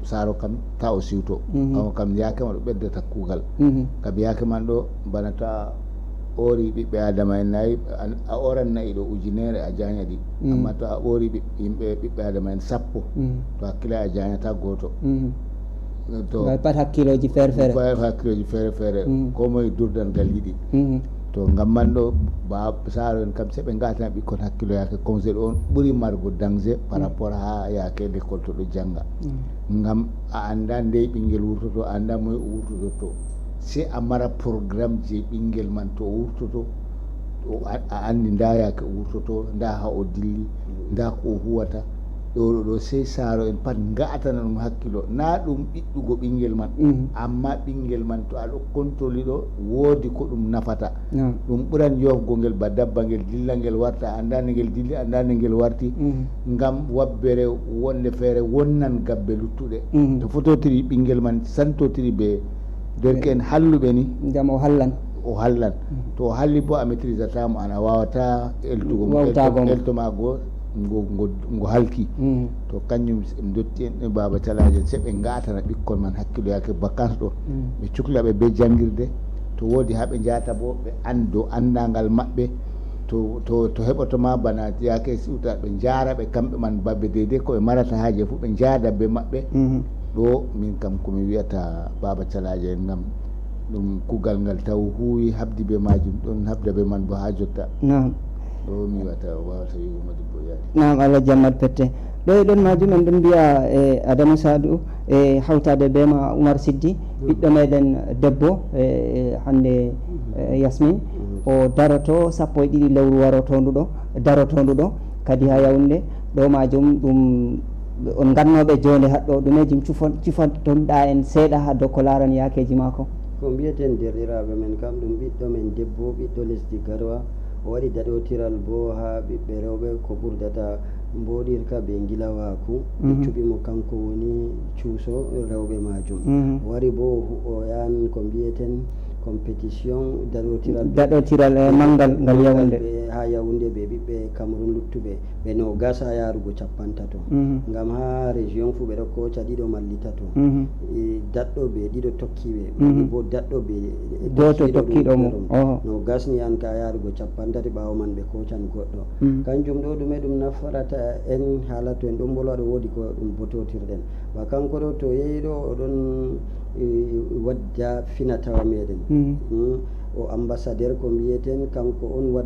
saaro kam ta o siwto on kam yakema ɗo ɓeddata kuugal kabi yake man ɗo bana ta ɓoori ɓiɓɓe adama en nayi a oran nayi ɗo ujunere a jañaɗi amma to a ɓoori ɓiɓɓe adama en 10 to hakkille a jañata goto to pat hakkiloji feere feere hakkiloji feere feere ko moye durdangal yiɗi to ngam man ɗo saaro en kam seɓe gatana ɓikkon hakkilo yake conseil ɗo on ɓuuri margo danger par rapport ha yake l'école to ɗo jangga ngam a anda ndey ɓinguel wurtoto a anda moye o wurtoto c'est a mara programme je ɓinguel man to o wurtoto a andi nda yake o wurtoto nda ha o dilli nda ko o huwata ɗo sey saaro en pat gatana ɗum hakkilo na ɗum ɓiɗɗugo ɓinguel man amma ɓinguel man to aɗo contrôle ɗo woodi ko ɗum nafata ɗum ɓuran yofgo ngel ba dabba ngel dilla ngel warta andande ngel dilli andande ngel warti ngam wabbere wonde feere wonnan gabbe luttuɗe to fototiri ɓinguel man santotiri ɓe derken halluɓe ni ngam o hallan to o halli bo a maîtrisatamo an a wawata eltoma go ngo halki to kañum en dotti en baba calaje seɓe gatana ɓikkon man hakkilo yake vacance ɗo ɓe cuklaɓe be jangguirde to woodi haɓe jata bo ɓe ando andagal maɓɓe to heɓotoma bana yake siwta ɓe jaraɓe kamɓe man babbe deydey koɓe marata haaje fo ɓe jaada be maɓɓe ɗo min kam komi wiyata baba calaje en gam ɗum kugal ngal taw huwi habdi be majum ɗon habda be man bo ha jotta ɗo mi wiyata wawata wigo Modibo yaadi nam Alhaji Hammat Pette ɗo e ɗon majum en ɗum mbiya e Adama Sadou e hawtade be ma Oumar Siddi ɓiɗɗo meɗen debbo hande Yasmine o daroto 12 lewru darotonduɗo kadi ha Yaoundé ɗo majum ɗum on gannoɓe jonde haɗɗo ɗumejum cufatonɗa en seeɗa ha dow ko larani yakeji mako. ko mbiyeten derɗiraɓe men kam ɗum ɓiɗɗo men debbo ɓiɗɗo lesdi Garwa o waɗi daɗotiral bo ha ɓiɓɓe rewɓe ko ɓurdata mboɗirka ɓe gilawaku ɓe cuɓimo kanko woni cuuso rewɓe majum o wari bo o yan ko mbiyeten compétition daɗotiral manggal ngal Yaoundé ha Yaoundé ɓe ɓiɓɓe Cameroun luttuɓe ɓe no gasa yarugo 50 ngam ha région fu ɓeɗo koca ɗiɗo malli tato daɗɗo ɓe ɗiɗo tokkiɓe bo daɗɗo ɓe goto tokkiɗo mo no gasni an ka yarugo 50 ɓawo man ɓe kocan goɗɗo kanjum ɗo ɗume ɗum nafarata en haala to en ɗon bolwa ɗo woodi ko ɗum bototirɗen wa kanko ɗo to yeeyi ɗo oɗon wadda finatawa meɗen o ambassadeur ko mbiyeten kanko on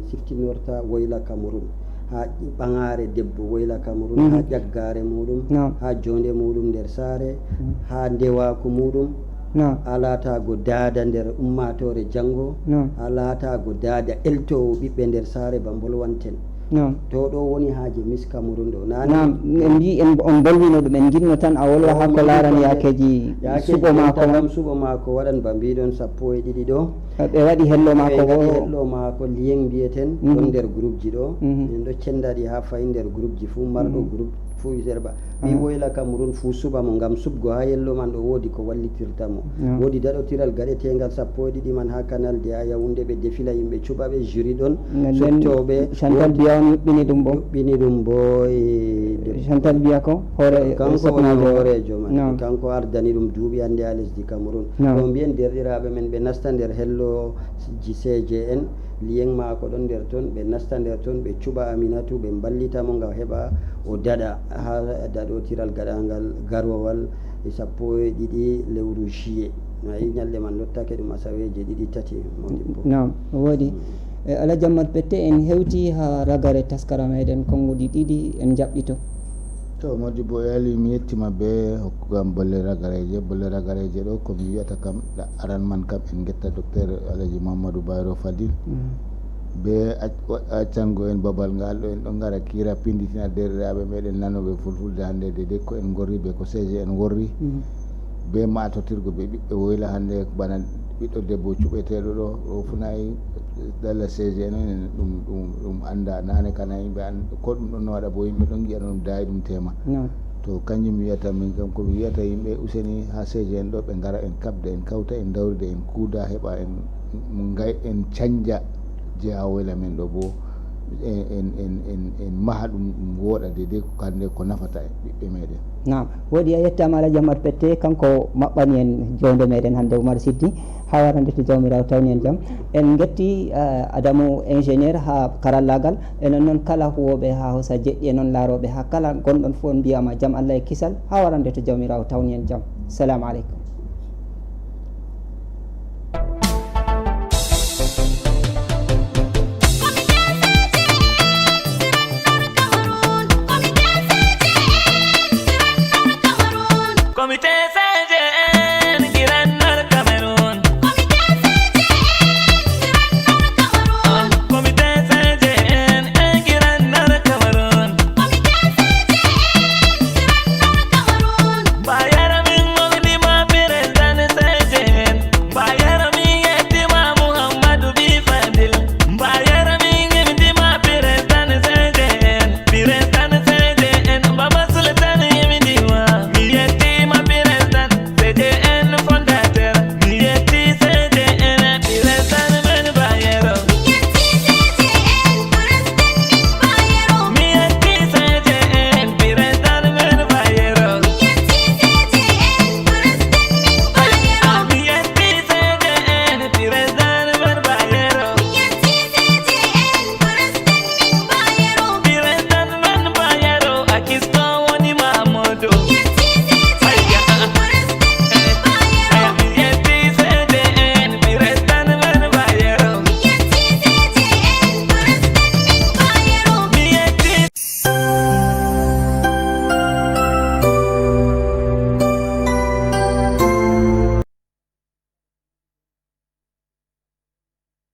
siftinorta woyla Cameroun ha ɓangare debbo woyla Cameroun ha ƴaggare muɗum ha jonde muɗum nder saare ha ndewaku muɗum a laatago daada nder ummatore janggo a laatago daada eltowo ɓiɓɓe nder saare ba bolwanten to ɗo woni haaji Miss Cameroun ɗo en mbi on bolwino ɗum en jinno tan a wolwa ha ko larani yakeji suɓo mako waɗan ba mbiɗon 12 ɗo ɓe waɗi hello mako liyeng mbiyeten ɗon nder groupe ji ɗo en ɗo cendaɗi ha fayi nder groupe ji fuu marɗo groupe fuu serba ɓi woyla Cameroun fuu suɓa mo ngam suɓgo ha yello man ɗo woodi ko wallitirtamo woodi daɗotiral gaɗetegal 12 man ha canal de a Yaoundé ɓe defila yimɓe cuɓa ɓe jury ɗon sottoɓe Chantal Biya on yuɓɓini ɗum bo Chantal Biya ko kanko woni hoorejo man kanko ardani ɗum duuɓi hande ha lesdi Cameroun ɗo mbiyen derɗiraɓe men ɓe nasta nder hello ji CGN liyeng mako ɗon nder toon ɓe nasta nder toon ɓe cuɓa Aminatu ɓe ballitamo ngam heɓa o daɗa ha daɗotiral gaɗangal garwawal 12 lewru juillet ayi ñalle man lottake ɗum asaweje 2-3 nam woodi Alhaji Hammat Pette en hewti ha ragare taskara meɗen konguɗi ɗiɗi en jaɓɓito to Modibo yaali mi yettima be hokkugam bolle ragareje ɗo komi wiyata kam aran man kam en getta docteur Alhaji Mamadou Bayro Fadil be accango en babal ngal ɗo en ɗon gara kira pinditina derɗiraɓe meɗen nanoɓe fulfulde hannde de ko en gorri ɓe ko CG en gorri be matotirgo ɓe ɓiɓɓe woyla hannde bana ɓiɗɗo debbo cuɓeteɗo ɗo o funayi dalla CG en ɗum anda nane kana yimɓe an ko ɗum ɗon no waɗa bo yimɓe ɗon giya ɗum dayi ɗum tema to kanjum mi wiyata min kam komi wiyata yimɓe useni ha CG en ɗo ɓe gara en kabda en kawta en dawrida en kuuda heɓa en canja jeya woyla men ɗo bo en maha ɗum woɗa dede hande ko nafata ɓiɓɓe meɗen. Naam, woɗi a yettama Alaji Amadou Pette kanko maɓɓani en jonde meɗen hannde Oumar Siddi ha warande to jawmirawo tawni en jaam. En getti Adamou ingénieur ha karallagal enen noon kala huwoɓe ha Hausa Jeɗɗi e noon laaroɓe ha kala gonɗon fof on mbiyama jaam Allah e kisal ha warande to jawmirawo tawni en jaam. Assalamu aleykum.